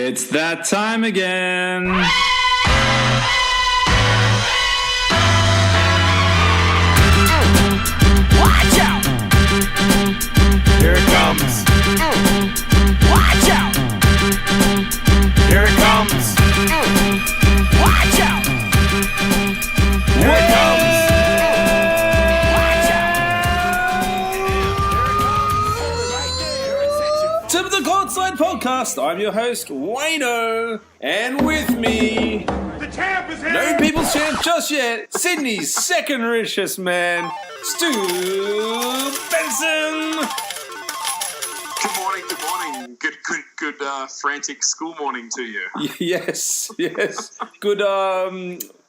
It's that time again. Watch out! Here it comes. Watch out! Here it comes. Watch out! Here it comes. To the Courtside Podcast, I'm your host, Wayne'o, and with me, The champ is here! no people's champ just yet, Sydney's second richest man, Stu Benson. Good morning, good frantic school morning to you. Yes. Good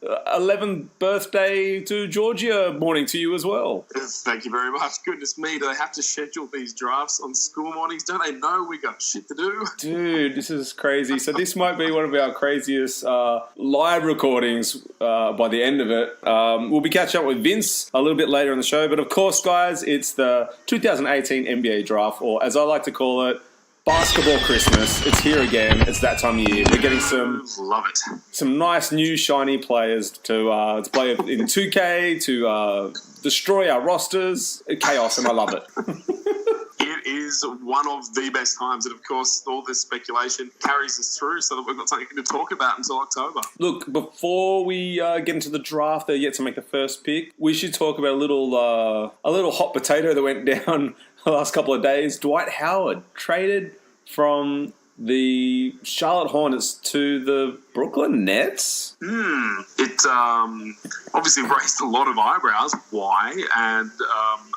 11th birthday to Georgia morning to you as well. Thank you very much. Goodness me, do they have to schedule these drafts on school mornings? Don't they know we got shit to do? Dude, this is crazy. So this might be one of our craziest live recordings by the end of it. We'll be catching up with Vince a little bit later in the show. But of course, guys, it's the 2018 NBA draft, or as I like to call it, Basketball Christmas. It's here again. It's that time of year. We're getting some nice new shiny players to play in 2K, to destroy our rosters. Chaos, and I love it. It is one of the best times, and of course, all this speculation carries us through so that we've got something to talk about until October. Look, before we get into the draft, they're yet to make the first pick. We should talk about a little hot potato that went down the last couple of days. Dwight Howard traded from the Charlotte Hornets to the Brooklyn Nets. It obviously raised a lot of eyebrows. Why? And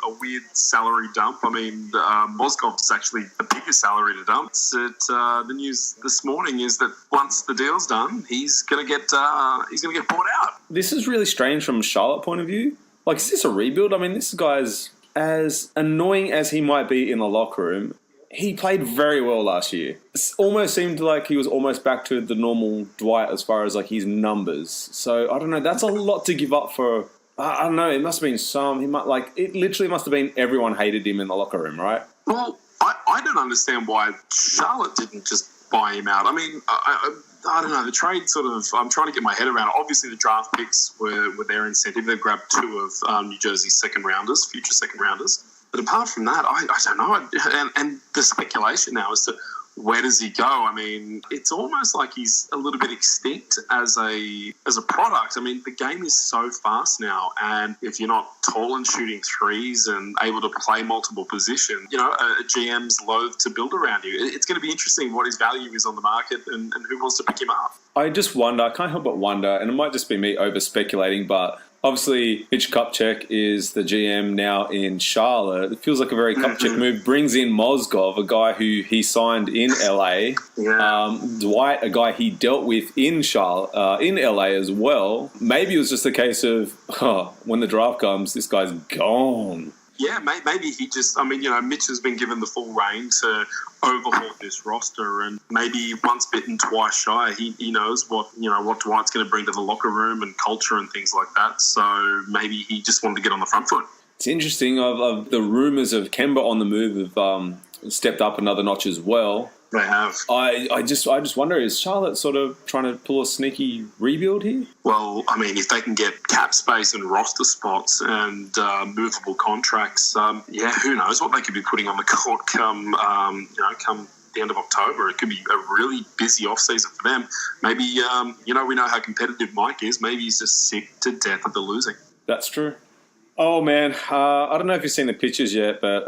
a weird salary dump. I mean, Mozgov's actually the biggest salary to dump. The news this morning is that once the deal's done, he's gonna get bought out. This is really strange from a Charlotte point of view. Like, is this a rebuild? I mean, this guy's, as annoying as he might be in the locker room, he played very well last year. It almost seemed like he was almost back to the normal Dwight as far as like his numbers. So I don't know. That's a lot to give up for. I don't know. It must have been some. It literally must have been everyone hated him in the locker room, right? Well, I don't understand why Charlotte didn't just buy him out. I mean, I don't know. The trade sort of, I'm trying to get my head around it. Obviously, the draft picks were their incentive. They grabbed two of New Jersey's future second rounders. But apart from that, I don't know. And the speculation now as to where does he go? I mean, it's almost like he's a little bit extinct as a product. I mean, the game is so fast now, and if you're not tall and shooting threes and able to play multiple positions, a GM's loath to build around you. It's going to be interesting what his value is on the market and who wants to pick him up. I just wonder. I can't help but wonder, and it might just be me over-speculating, but obviously, Mitch Kupchak is the GM now in Charlotte. It feels like a very Kupchak move. Brings in Mozgov, a guy who he signed in LA. Yeah. Dwight, a guy he dealt with in Charlotte, in LA as well. Maybe it was just a case of, when the draft comes, this guy's gone. Yeah, maybe he just, Mitch has been given the full reign to overhaul this roster, and maybe once bitten, twice shy. He knows what Dwight's going to bring to the locker room and culture and things like that. So maybe he just wanted to get on the front foot. It's interesting. Of the rumours of Kemba on the move have stepped up another notch as well. They have. I just wonder, is Charlotte sort of trying to pull a sneaky rebuild here? Well, I mean, if they can get cap space and roster spots and movable contracts, who knows what they could be putting on the court come the end of October. It could be a really busy offseason for them. Maybe, we know how competitive Mike is. Maybe he's just sick to death of the losing. That's true. Oh, man. I don't know if you've seen the pictures yet, but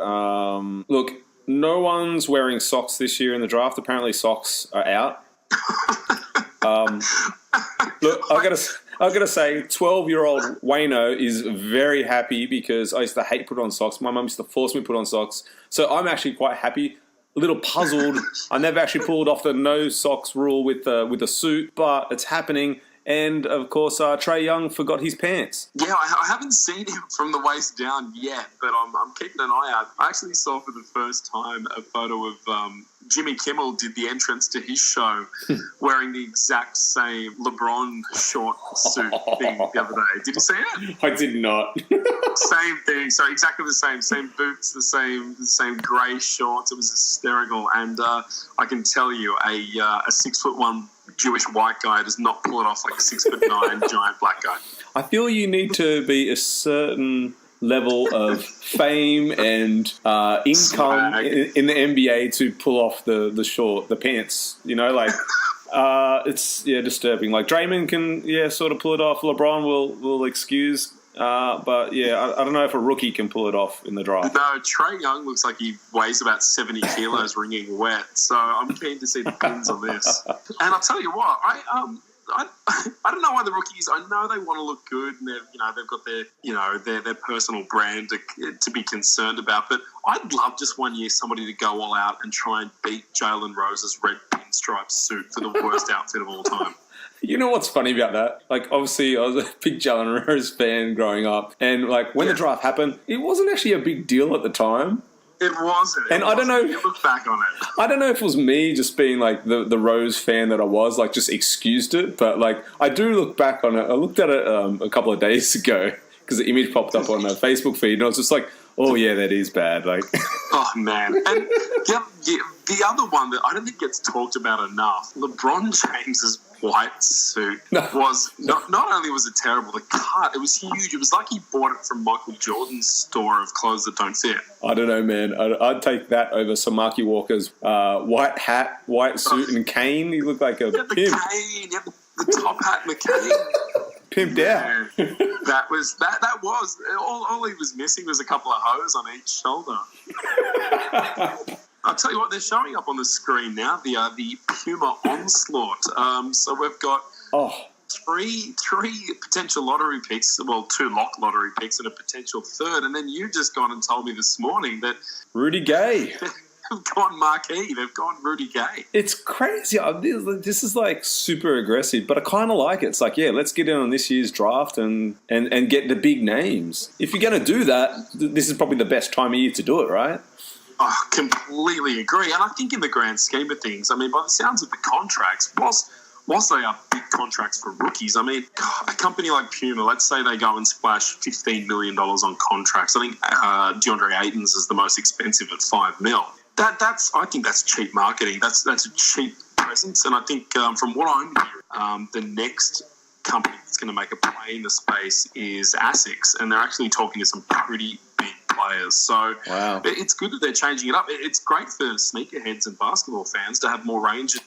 look, no one's wearing socks this year in the draft. Apparently, socks are out. Look, I gotta say, 12-year-old Wayne'o is very happy because I used to hate put on socks. My mum used to force me to put on socks, so I'm actually quite happy. A little puzzled. I never actually pulled off the no socks rule with a suit, but it's happening. And, of course, Trae Young forgot his pants. Yeah, I haven't seen him from the waist down yet, but I'm keeping an eye out. I actually saw for the first time a photo of Jimmy Kimmel did the entrance to his show wearing the exact same LeBron short suit thing the other day. Did you see it? I did not. Same thing. So exactly the same boots, the same grey shorts. It was hysterical, and I can tell you, a 6'1" Jewish white guy does not pull it off like a 6'9" giant black guy. I feel you need to be a certain level of fame and income in the NBA to pull off the pants. You know, like it's disturbing. Like Draymond can sort of pull it off. LeBron will excuse. But yeah, I don't know if a rookie can pull it off in the draft. No, Trae Young looks like he weighs about 70 kilos wringing wet. So I'm keen to see the pins on this. And I'll tell you what, I don't know why the rookies. I know they want to look good, and they've got their personal brand to be concerned about. But I'd love just one year somebody to go all out and try and beat Jalen Rose's red pinstripe suit for the worst outfit of all time. You know what's funny about that? Like, obviously, I was a big Jalen Rose fan growing up, and like when the draft happened, it wasn't actually a big deal at the time. It wasn't. I don't know. You look back on it. I don't know if it was me just being like the Rose fan that I was, like just excused it. But like I do look back on it. I looked at it a couple of days ago because the image popped up on the Facebook feed, and I was just like, oh yeah, that is bad. Like, oh man. And the other one that I don't think gets talked about enough, LeBron James's white suit was not only was it terrible, the cut, it was huge. It was like he bought it from Michael Jordan's store of clothes that don't fit. I don't know, man. I'd take that over Sir Marky Walker's white hat, white suit, and cane. He looked like a pimp. The cane, the top hat and the cane. Pimped out. That was all he was missing was a couple of hose on each shoulder. I'll tell you what, they're showing up on the screen now, the Puma Onslaught. So we've got three potential lottery picks, well, 2 lock lottery picks and a potential third, and then you just gone and told me this morning that Rudy Gay. They've gone marquee. They've gone Rudy Gay. It's crazy. This is like super aggressive, but I kind of like it. It's like, yeah, let's get in on this year's draft and get the big names. If you're going to do that, this is probably the best time of year to do it, right? I completely agree. And I think in the grand scheme of things, I mean, by the sounds of the contracts, whilst they are big contracts for rookies, I mean, a company like Puma, let's say they go and splash $15 million on contracts. I think DeAndre Ayton's is the most expensive at $5 million. I think that's cheap marketing. That's a cheap presence. And I think from what I'm hearing, the next company that's going to make a play in the space is ASICS, and they're actually talking to some pretty big players. So it's good that they're changing it up. It's great for sneakerheads and basketball fans to have more range at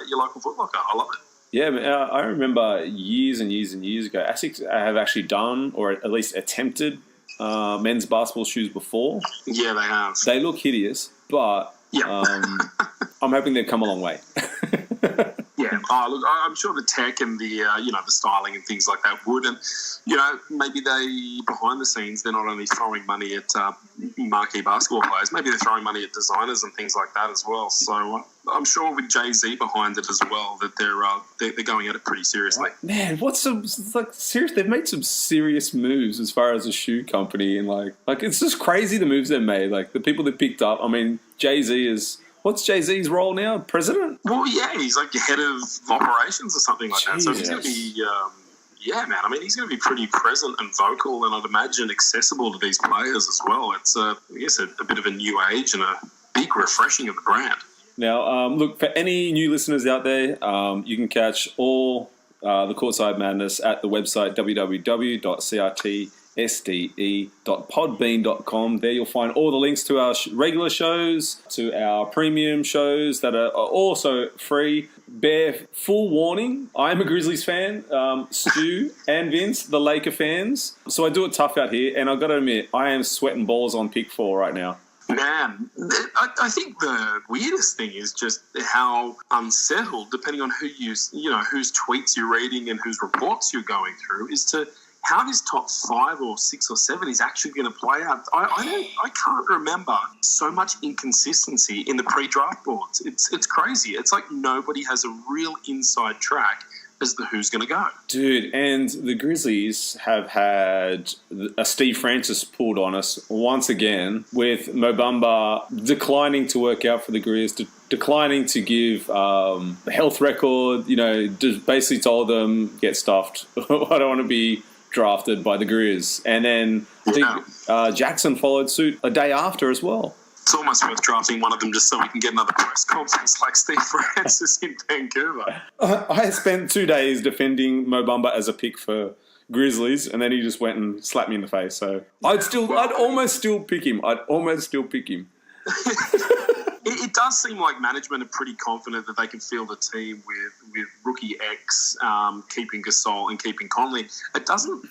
your local Foot Locker. I love it. Yeah, I remember years and years and years ago, ASICS have actually done, or at least attempted, men's basketball shoes before. Yeah, they have. They look hideous, but I'm hoping they've come a long way. Yeah, look, I'm sure the tech and the the styling and things like that would, and maybe they behind the scenes they're not only throwing money at marquee basketball players, maybe they're throwing money at designers and things like that as well. So I'm sure with Jay-Z behind it as well that they're going at it pretty seriously. Man, serious? They've made some serious moves as far as a shoe company, and like it's just crazy the moves they've made. Like the people they picked up. I mean, Jay-Z is. What's Jay-Z's role now? President? Well, yeah, he's like head of operations or something like that. So he's going to be, man. I mean, he's going to be pretty present and vocal, and I'd imagine accessible to these players as well. It's, I guess, a bit of a new age and a big refreshing of the brand. Now, look, for any new listeners out there, you can catch all the Courtside Madness at the website www.CRTSDE.podbean.com. There you'll find all the links to our regular shows, to our premium shows that are also free. Bear full warning, I am a Grizzlies fan, Stu and Vince, the Laker fans. So I do it tough out here, and I've got to admit, I am sweating balls on pick 4 right now. Man, I think the weirdest thing is just how unsettled, depending on whose tweets you're reading and whose reports you're going through, is to how this top 5 or 6 or 7 is actually going to play out. I can't remember so much inconsistency in the pre-draft boards. It's crazy. It's like nobody has a real inside track as to who's going to go. Dude, and the Grizzlies have had a Steve Francis pulled on us once again, with Mo Bamba declining to work out for the Grizz, declining to give a health record, just basically told them, get stuffed. I don't want to be drafted by the Grizz. And then I think Jackson followed suit a day after as well. It's almost worth drafting one of them just so we can get another press conference like Steve Francis in Vancouver. I spent 2 days defending Mo Bamba as a pick for Grizzlies, and then he just went and slapped me in the face. So I'd almost still pick him. It does seem like management are pretty confident that they can field a team with rookie X, keeping Gasol and keeping Conley. It doesn't,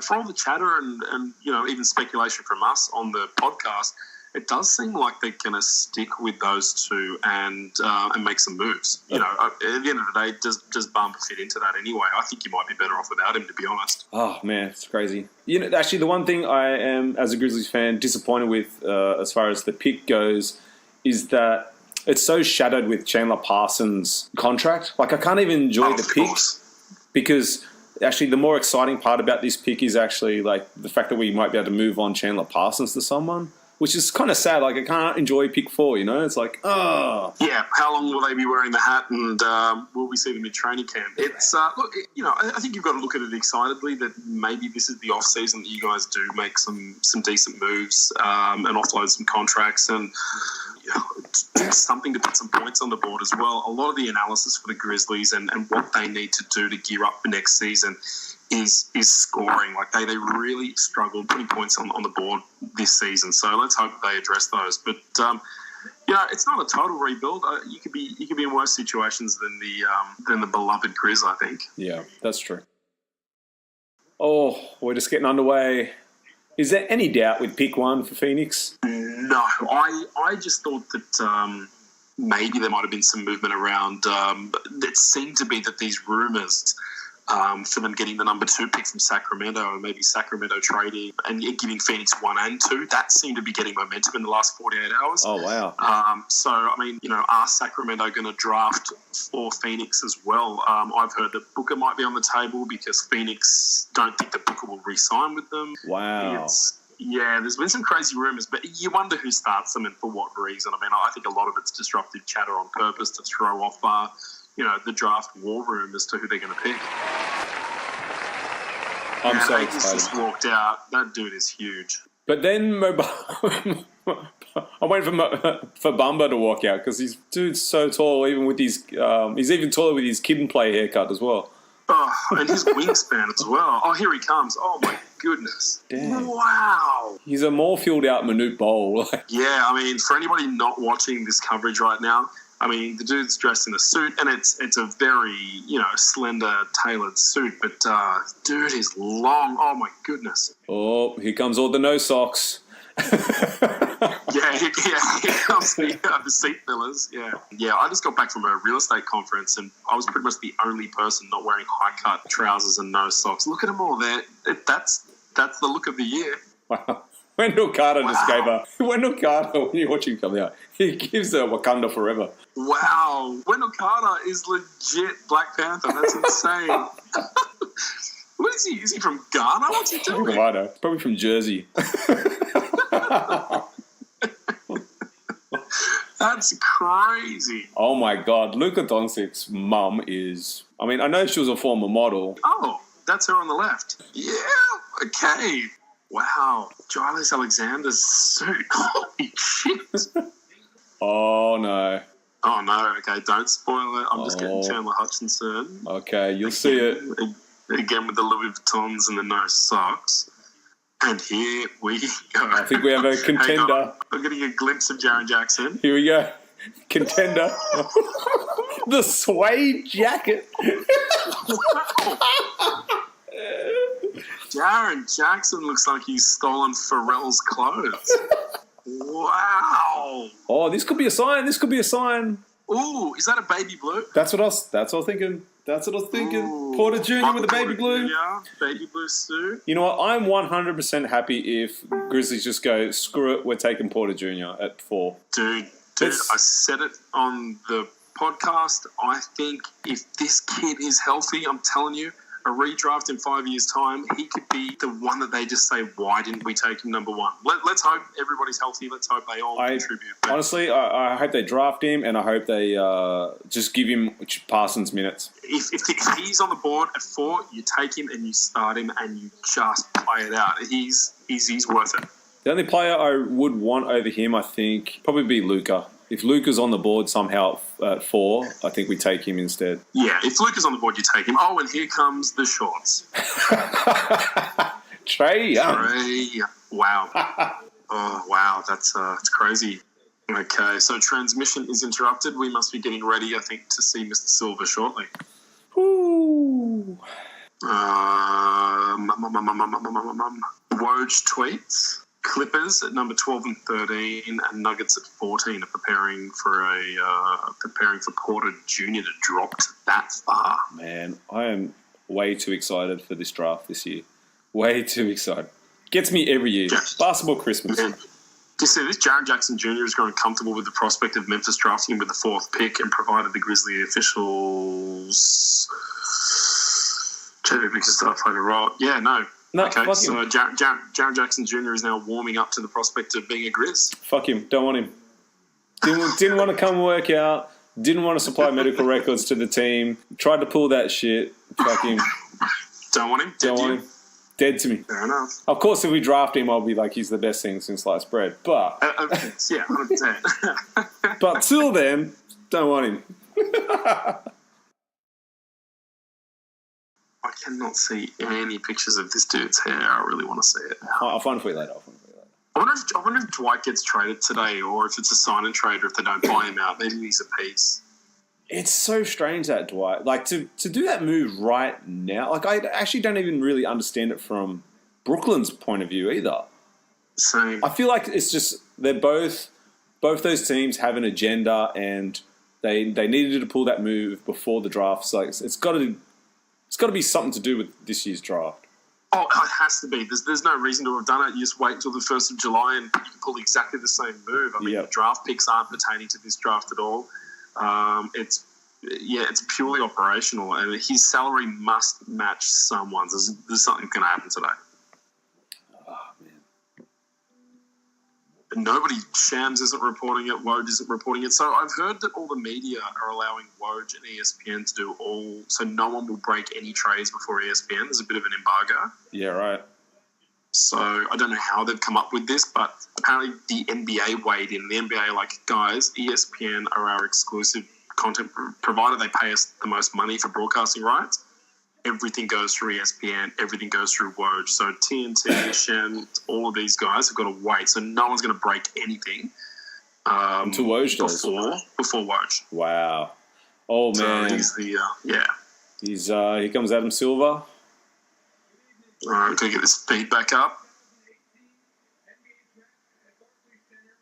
for all the chatter and even speculation from us on the podcast, it does seem like they're going to stick with those two and make some moves. At the end of the day, does Bamba fit into that anyway? I think you might be better off without him, to be honest. Oh, man, it's crazy. Actually, the one thing I am, as a Grizzlies fan, disappointed with as far as the pick goes is that it's so shadowed with Chandler Parsons' contract. Like, I can't even enjoy the pick because actually the more exciting part about this pick is actually like the fact that we might be able to move on Chandler Parsons to someone, which is kind of sad. Like, I can't enjoy pick 4, It's like, oh. Yeah, how long will they be wearing the hat, and will we see them in training camp? It's, look, I think you've got to look at it excitedly that maybe this is the off-season that you guys do make some decent moves and offload some contracts and do something to put some points on the board as well. A lot of the analysis for the Grizzlies and what they need to do to gear up for next season is scoring. Like they really struggled putting points on the board this season. So let's hope they address those. But it's not a total rebuild. You could be in worse situations than the beloved Grizz, I think. Yeah, that's true. Oh, we're just getting underway. Is there any doubt with pick 1 for Phoenix? No, I just thought that maybe there might have been some movement around. It seemed to be that these rumours for them getting the number 2 pick from Sacramento and maybe Sacramento trading and giving Phoenix 1 and 2, that seemed to be getting momentum in the last 48 hours. Oh, wow. So, I mean, are Sacramento going to draft for Phoenix as well? I've heard that Booker might be on the table because Phoenix don't think that Booker will re-sign with them. Wow. Yeah, there's been some crazy rumours, but you wonder who starts them and for what reason. I mean, I think a lot of it's disruptive chatter on purpose to throw off the draft war room as to who they're going to pick. I'm so excited. Just walked out. That dude is huge. But then I'm waiting for Bamba to walk out because this dude's so tall, even with his he's even taller with his kid and play haircut as well. Oh, and his wingspan as well. Oh, here he comes. Oh, my goodness. Damn. Wow. He's a more filled-out Manute Bol. Yeah, I mean, for anybody not watching this coverage right now, I mean, the dude's dressed in a suit, and it's a very, slender, tailored suit, but dude is long. Oh, my goodness. Oh, here comes all the no socks. Yeah, here comes the seat fillers. Yeah. I just got back from a real estate conference, and I was pretty much the only person not wearing high-cut trousers and no socks. Look at them all there. That's the look of the year. Wow. Wendell Carter just gave a... Wendell Carter, when you watch him come out, he gives a Wakanda forever. Wow. Wendell Carter is legit Black Panther. That's insane. What is he? Is he from Ghana? What's he doing? I know. Probably from Jersey. That's crazy. Oh, my God. Luka Doncic's mum is... I mean, I know she was a former model. Oh, that's her on the left. Yeah, okay. Wow. Giles Alexander's suit. Holy shit. Oh, no. Oh, no. Okay, don't spoil it. I'm just getting Chandler Hutchinson. Okay, you'll see it. Again with the Louis Vuittons and the no socks. And here we go. I think we have a contender. I'm getting a glimpse of Jaren Jackson. Here we go. Contender. The suede jacket. Jaren Jackson looks like he's stolen Pharrell's clothes. Wow. Oh, this could be a sign. Ooh, is that a baby blue? That's what I was thinking. Ooh, Porter Jr. with a baby blue. Yeah, baby blue suit. You know what? I'm 100% happy if Grizzlies just go, screw it, we're taking Porter Jr. at 4. Dude, I said it on the podcast. I think if this kid is healthy, I'm telling you, a redraft in 5 years' time, he could be the one that they just say, why didn't we take him number one? Let's hope everybody's healthy. Let's hope they all contribute. But honestly, I hope they draft him, and I hope they just give him Parsons minutes. if he's on the board at 4, you take him and you start him and you just play it out. He's worth it. The only player I would want over him, I think, probably be Luka. If Luka's on the board somehow at 4, I think we take him instead. Yeah, if Luka's on the board, you take him. Oh, and here comes the shorts. Trae Young. Trae, wow. Oh, wow, that's crazy. Okay, so transmission is interrupted. We must be getting ready, I think, to see Mr. Silver shortly. Ooh. Woj tweets. Clippers at number 12 and 13, and Nuggets at 14 are preparing for Porter Jr. to drop that far. Man, I am way too excited for this draft this year. Way too excited. Gets me every year. Basketball Christmas. Man, do you see this? Jared Jackson Jr. is growing comfortable with the prospect of Memphis drafting him with the 4th pick, and provided the Grizzly officials because stuff played a role. Yeah, no. Okay, so Jared Jackson Jr. is now warming up to the prospect of being a Grizz. Fuck him. Don't want him. Didn't want to come work out. Didn't want to supply medical records to the team. Tried to pull that shit. Fuck him. Don't want him? Don't want him. Dead to me. Fair enough. Of course, if we draft him, I'll be like, he's the best thing since sliced bread. But yeah, 100%. But till then, don't want him. I cannot see any pictures of this dude's hair. I really want to see it. I'll find it for you later. I wonder if Dwight gets traded today, or if it's a sign and trade, or if they don't buy him out. Maybe he's a piece. It's so strange that Dwight, like to do that move right now. Like I actually don't even really understand it from Brooklyn's point of view either. Same. I feel like it's just they're both those teams have an agenda, and they needed to pull that move before the draft. So it's got to be something to do with this year's draft. Oh, it has to be. There's no reason to have done it. You just wait until the 1st of July and you can pull exactly the same move. I mean, The draft picks aren't pertaining to this draft at all. It's purely operational, and his salary must match someone's. There's something going to happen today. Oh, man. But nobody, Shams isn't reporting it, Woj isn't reporting it. So I've heard that all the media are allowing Woj and ESPN to do all, so no one will break any trades before ESPN. There's a bit of an embargo. Yeah, right. So I don't know how they've come up with this, but apparently the NBA weighed in. The NBA like, guys, ESPN are our exclusive content provider. They pay us the most money for broadcasting rights. Everything goes through ESPN. Everything goes through Woj. So TNT, Shen, all of these guys have got to wait. So no one's going to break anything until Woj does. Before Woj. Wow. Oh, man. So he's the, He's here comes Adam Silver. All right, we've got to get this feed back up.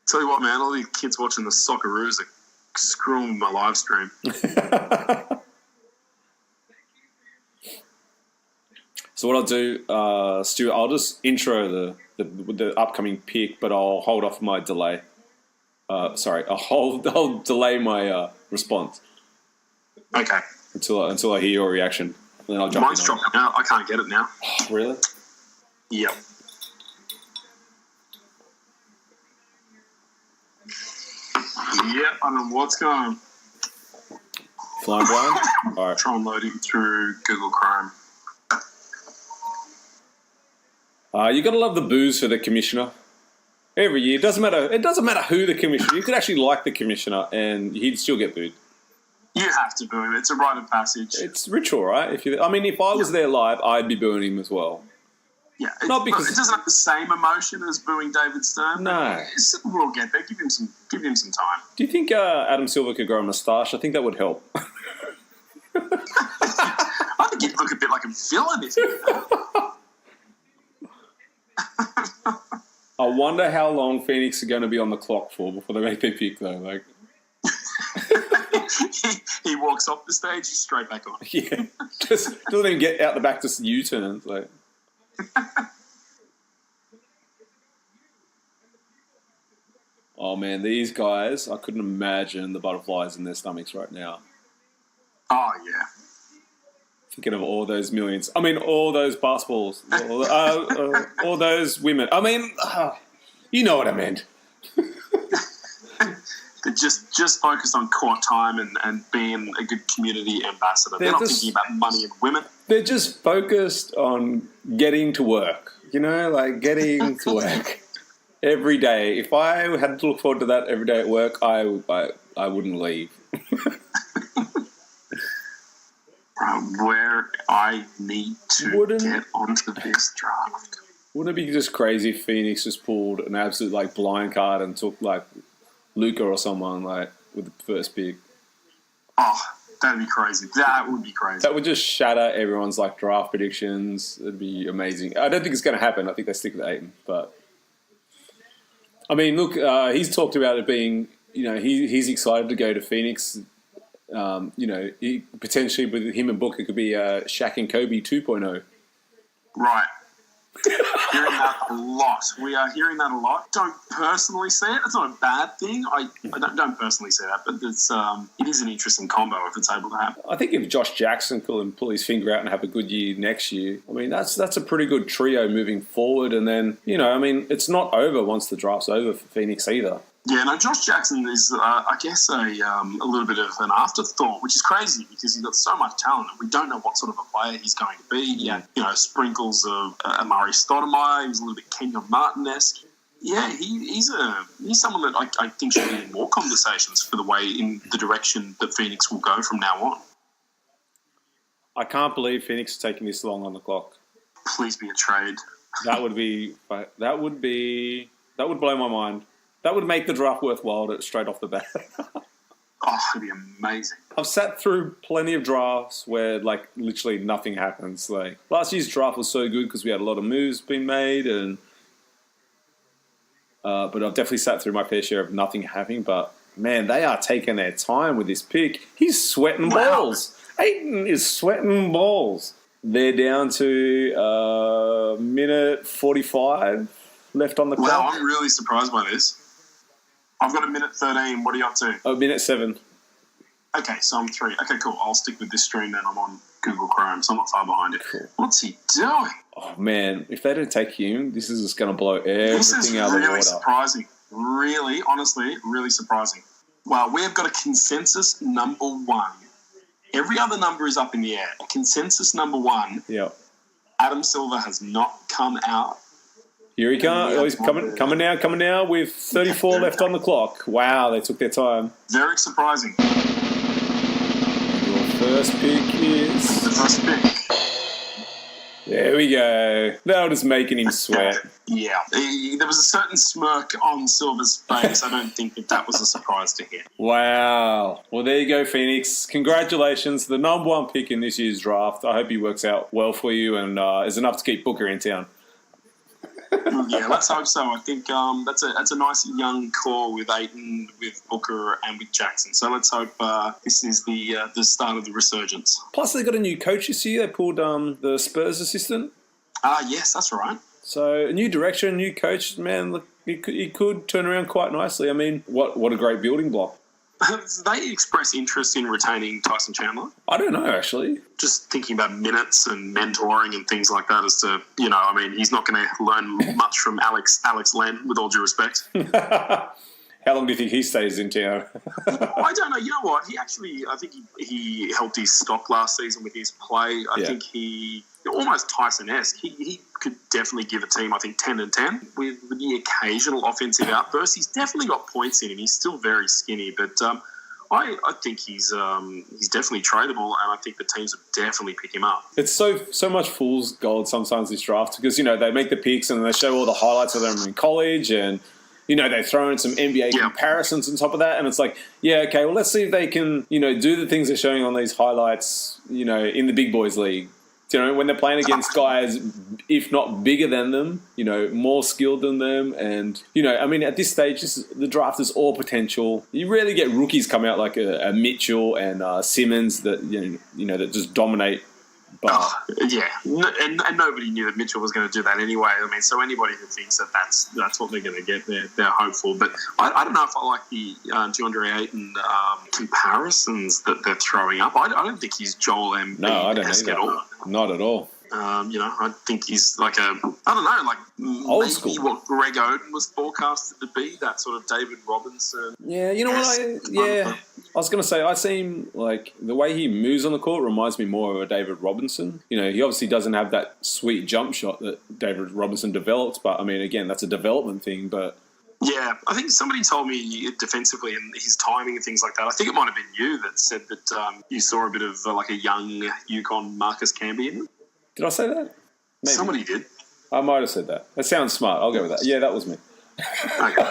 Tell you what, man, all these kids watching the Socceroos are screwing my live stream. So what I'll do, Stu, I'll just intro the upcoming pick, but I'll hold off my delay. I'll delay my response. Okay. Until I hear your reaction. Then I'll jump Mine's dropping out. I can't get it now. Oh, really? Yep. Yep, I don't know what's going on. Flying blind? All right. Try and load it through Google Chrome. You got to love the booze for the commissioner. Every year, it doesn't matter who the commissioner. You could actually like the commissioner, and he'd still get booed. You have to boo him. It's a rite of passage. It's ritual, right? If I was there live, I'd be booing him as well. Yeah, not because it doesn't have the same emotion as booing David Stern. No, we'll get there. Give him some time. Do you think Adam Silver could grow a moustache? I think that would help. I think he'd look a bit like a villain if he did that. I wonder how long Phoenix are going to be on the clock for before they make their pick, though. Like, he walks off the stage, straight back on. Yeah, just doesn't even get out the back to U-turn. Like, Oh, man, these guys, I couldn't imagine the butterflies in their stomachs right now. Oh, yeah. Thinking of all those millions. I mean, all those basketballs. All those women. I mean, you know what I meant. They're just focused on court time and being a good community ambassador. They're not thinking about money and women. They're just focused on getting to work. You know, like getting to work. Every day. If I had to look forward to that every day at work, I wouldn't leave. Where I need to get onto this draft. Wouldn't it be just crazy if Phoenix just pulled an absolute like blind card and took like Luka or someone like with the first pick? Oh, that'd be crazy. That would be crazy. That would just shatter everyone's like draft predictions. It'd be amazing. I don't think it's going to happen. I think they stick with Ayton, but. I mean, look, he's talked about it being, you know, he's excited to go to Phoenix. You know, potentially with him and Booker it could be Shaq and Kobe 2.0. Right. Hearing that a lot. We are hearing that a lot. Don't personally see it. It's not a bad thing. I don't personally see that, but it is an interesting combo if it's able to happen. I think if Josh Jackson could pull his finger out and have a good year next year, I mean, that's a pretty good trio moving forward. And then, you know, I mean, it's not over once the draft's over for Phoenix either. Yeah, no, Josh Jackson is, I guess, a little bit of an afterthought, which is crazy because he's got so much talent. We don't know what sort of a player he's going to be. He had, you know, sprinkles of Amari Stoudemire. He was a little bit Kenyon Martin-esque. Yeah, he's someone that I think should be in more conversations for the way in the direction that Phoenix will go from now on. I can't believe Phoenix is taking this long on the clock. Please be a trade. That would blow my mind. That would make the draft worthwhile straight off the bat. Oh, it'd be amazing. I've sat through plenty of drafts where, like, literally nothing happens. Like, last year's draft was so good because we had a lot of moves being made, and but I've definitely sat through my fair share of nothing happening. But, man, they are taking their time with this pick. He's sweating balls. Ayton is sweating balls. They're down to minute 45 left on the clock. Wow, I'm really surprised by this. I've got a minute 13. What are you up to? Oh, minute 7. Okay, so I'm 3. Okay, cool. I'll stick with this stream then. I'm on Google Chrome, so I'm not far behind it. Cool. What's he doing? Oh, man. If they don't take him, this is just going to blow everything out of the water. This is really surprising. Really, honestly, really surprising. Well, we've got a consensus number 1. Every other number is up in the air. A consensus number 1. Yeah. Adam Silver has not come out. Here he comes. Oh, he's coming now with 34 left on the clock. Wow, they took their time. Very surprising. Your first pick is... The first pick. There we go. That was making him sweat. Yeah. There was a certain smirk on Silver's face. I don't think that was a surprise to him. Wow. Well, there you go, Phoenix. Congratulations. The number 1 pick in this year's draft. I hope he works out well for you and is enough to keep Booker in town. Yeah, let's hope so. I think that's a nice young core with Ayton, with Booker, and with Jackson. So let's hope this is the start of the resurgence. Plus, they got a new coach this year. They pulled the Spurs assistant. Yes, that's right. So a new direction, new coach. Man, look, he could turn around quite nicely. I mean, what a great building block. They express interest in retaining Tyson Chandler? I don't know, actually. Just thinking about minutes and mentoring and things like that as to, you know, I mean, he's not going to learn much from Alex Len, with all due respect. How long do you think he stays in town? I don't know. You know what? I think he helped his stock last season with his play. I think he, almost Tyson-esque, he could definitely give a team, I think, 10 and 10 with the occasional offensive outburst. He's definitely got points in him. He's still very skinny, but I think he's definitely tradable, and I think the teams will definitely pick him up. It's so much fool's gold sometimes this draft because, you know, they make the picks and they show all the highlights of them in college and, you know, they throw in some NBA comparisons on top of that, and it's like, yeah, okay, well, let's see if they can, you know, do the things they're showing on these highlights, you know, in the big boys league. You know, when they're playing against guys, if not bigger than them, you know, more skilled than them. And, you know, I mean, at this stage, the draft is all potential. You rarely get rookies come out like a Mitchell and Simmons that, you know, that just dominate But Yeah, and nobody knew that Mitchell was going to do that anyway. I mean, so anybody who thinks that that's what they're going to get, they're hopeful. But I don't know if I like the DeAndre Ayton comparisons that they're throwing up. I don't think he's Joel Embiid. no, I don't at either. all. Not at all. I think he's like Old maybe school. what Greg Oden was forecasted to be, that sort of David Robinson. Yeah, you know what? I was going to say, I seem like the way he moves on the court reminds me more of a David Robinson. You know, he obviously doesn't have that sweet jump shot that David Robinson developed, but I mean, again, that's a development thing, but... Yeah, I think somebody told me defensively and his timing and things like that. I think it might have been you that said that you saw a bit of like a young UConn Marcus Camby in him. Did I say that? Maybe. Somebody did. I might have said that. That sounds smart. I'll go with that. Yeah, that was me. Okay.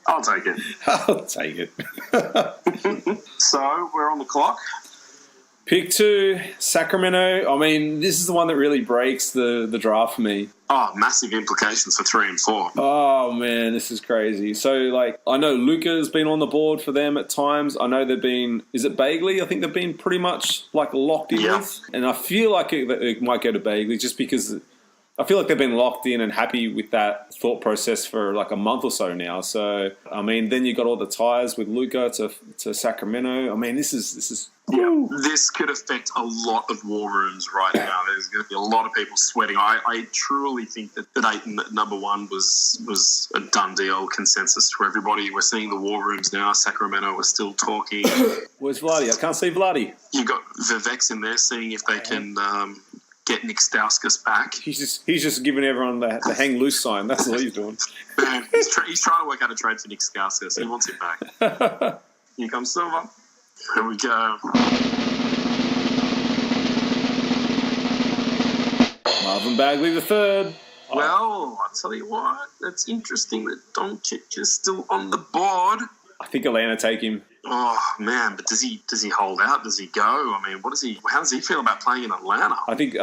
I'll take it. I'll take it. So we're on the clock. Pick 2, Sacramento. I mean, this is the one that really breaks the draft for me. Oh, massive implications for 3 and 4. Oh, man, this is crazy. So, like, I know Luka's been on the board for them at times. I know they've been... Is it Bagley? I think they've been pretty much, like, locked in with. And I feel like it might go to Bagley just because... I feel like they've been locked in and happy with that thought process for like a month or so now. So, I mean, then you got all the ties with Luka to Sacramento. I mean, this is Yeah, this could affect a lot of war rooms right now. There's going to be a lot of people sweating. I truly think that Ayton at number 1 was a done deal, consensus for everybody. We're seeing the war rooms now. Sacramento are still talking. Where's Vladdy? I can't see Vladdy. You've got Vivek's in there, seeing if they can get Nick Stauskas back. He's just giving everyone the hang loose sign. That's what he's doing. Man, he's trying to work out a trade for Nick Stauskas. He wants it back. Here comes Silver. Here we go. Marvin Bagley III. Well, I'll tell you what. That's interesting that Doncic is still on the board. I think Atlanta take him. Oh man, but does he hold out? Does he go? I mean, how does he feel about playing in Atlanta? I think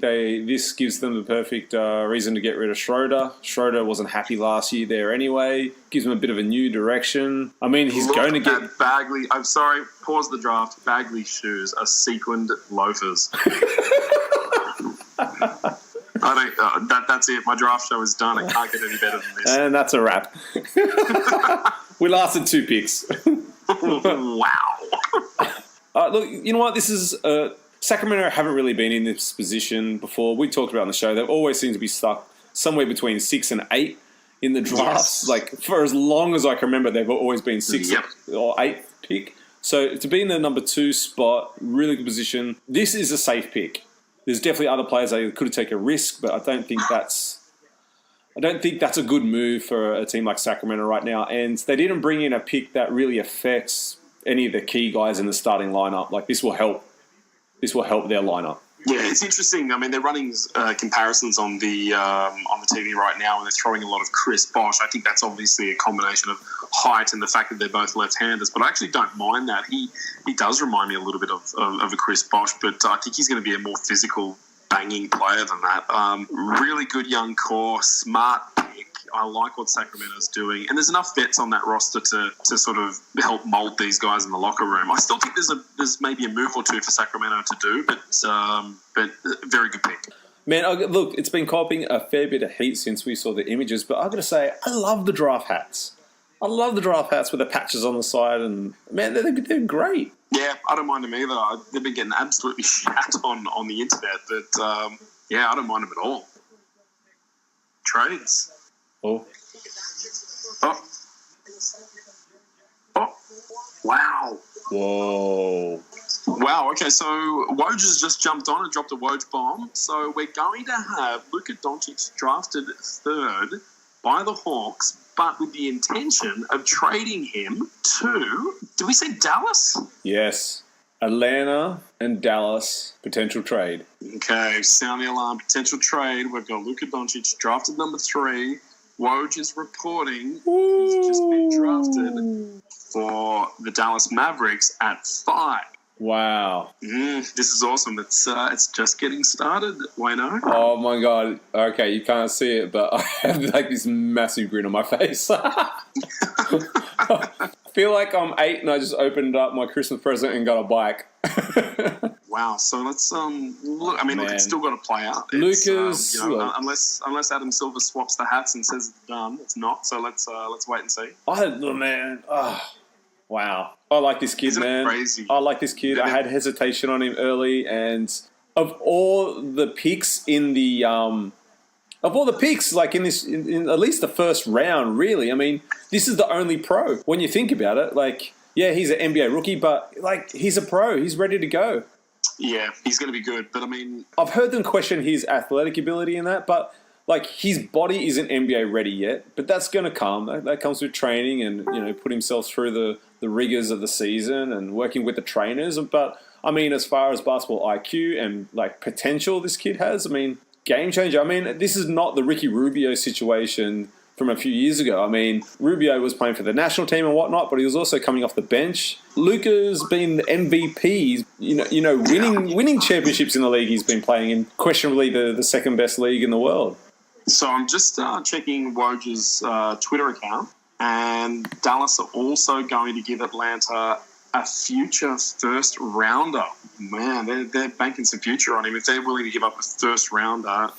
this gives them the perfect reason to get rid of Schroeder. Schroeder wasn't happy last year there anyway. Gives him a bit of a new direction. I mean, he's going to get Bagley. I'm sorry, pause the draft. Bagley's shoes are sequined loafers. That's it. My draft show is done. I can't get any better than this. And that's a wrap. We lasted 2 picks. Wow. Look, you know what? This is Sacramento haven't really been in this position before. We talked about it on the show. They always seem to be stuck somewhere between 6 and 8 in the drafts. Yes. Like for as long as I can remember, they've always been 6th or 8th pick. So to be in the number 2 spot, really good position. This is a safe pick. There's definitely other players that could take a risk, but I don't think that's a good move for a team like Sacramento right now. And they didn't bring in a pick that really affects any of the key guys in the starting lineup. Like this will help their lineup. Yeah, it's interesting. I mean, they're running comparisons on the TV right now, and they're throwing a lot of Chris Bosh. I think that's obviously a combination of height and the fact that they're both left-handers. But I actually don't mind that. He does remind me a little bit of a Chris Bosh, but I think he's going to be a more physical, banging player than that. Really good young core, smart pick. I like what Sacramento's doing, and there's enough vets on that roster to sort of help mold these guys in the locker room. I still think there's maybe a move or two for Sacramento to do, but very good pick. Man, look, it's been copying a fair bit of heat since we saw the images, but I've got to say, I love the draft hats. I love the draft hats with the patches on the side, and man, they're great. Yeah, I don't mind them either. They've been getting absolutely shat on the internet, but yeah, I don't mind them at all. Trades. Oh. Wow. Whoa. Wow, okay, so Woj has just jumped on and dropped a Woj bomb. So we're going to have Luka Doncic drafted 3rd by the Hawks, but with the intention of trading him to, did we say Dallas? Yes. Atlanta and Dallas, potential trade. Okay, sound the alarm, potential trade. We've got Luka Doncic drafted number 3. Woj is reporting he's just been drafted for the Dallas Mavericks at 5. Wow. This is awesome. It's just getting started, Wayne'o. Oh my God. Okay, you can't see it, but I have like this massive grin on my face. I feel like I'm 8 and I just opened up my Christmas present and got a bike. Wow. So let's look. I mean, look, Man. it's still got to play out. It's, Lucas, look. unless Adam Silver swaps the hats and says it's done, it's not. So let's wait and see. Wow. I like this kid, Isn't it man. crazy? I like this kid. I had hesitation on him early, and of all the picks in the like in at least the first round, really. I mean, this is the only pro when you think about it. Like, yeah, he's an NBA rookie, but like he's a pro. He's ready to go. Yeah, he's going to be good. But I mean, I've heard them question his athletic ability in that, but like his body isn't NBA ready yet. But that's going to come. That comes with training and put himself through the rigors of the season and working with the trainers. But I mean, as far as basketball IQ and like potential this kid has, I mean, game changer. I mean, this is not the Ricky Rubio situation from a few years ago. I mean, Rubio was playing for the national team and whatnot, but he was also coming off the bench. Luka's been the MVP. Winning championships in the league. He's been playing in questionably the second best league in the world. so I'm just checking Woj's Twitter account, and Dallas are also going to give Atlanta a future first rounder. Man, they're banking some future on him. If they're willing to give up a first rounder,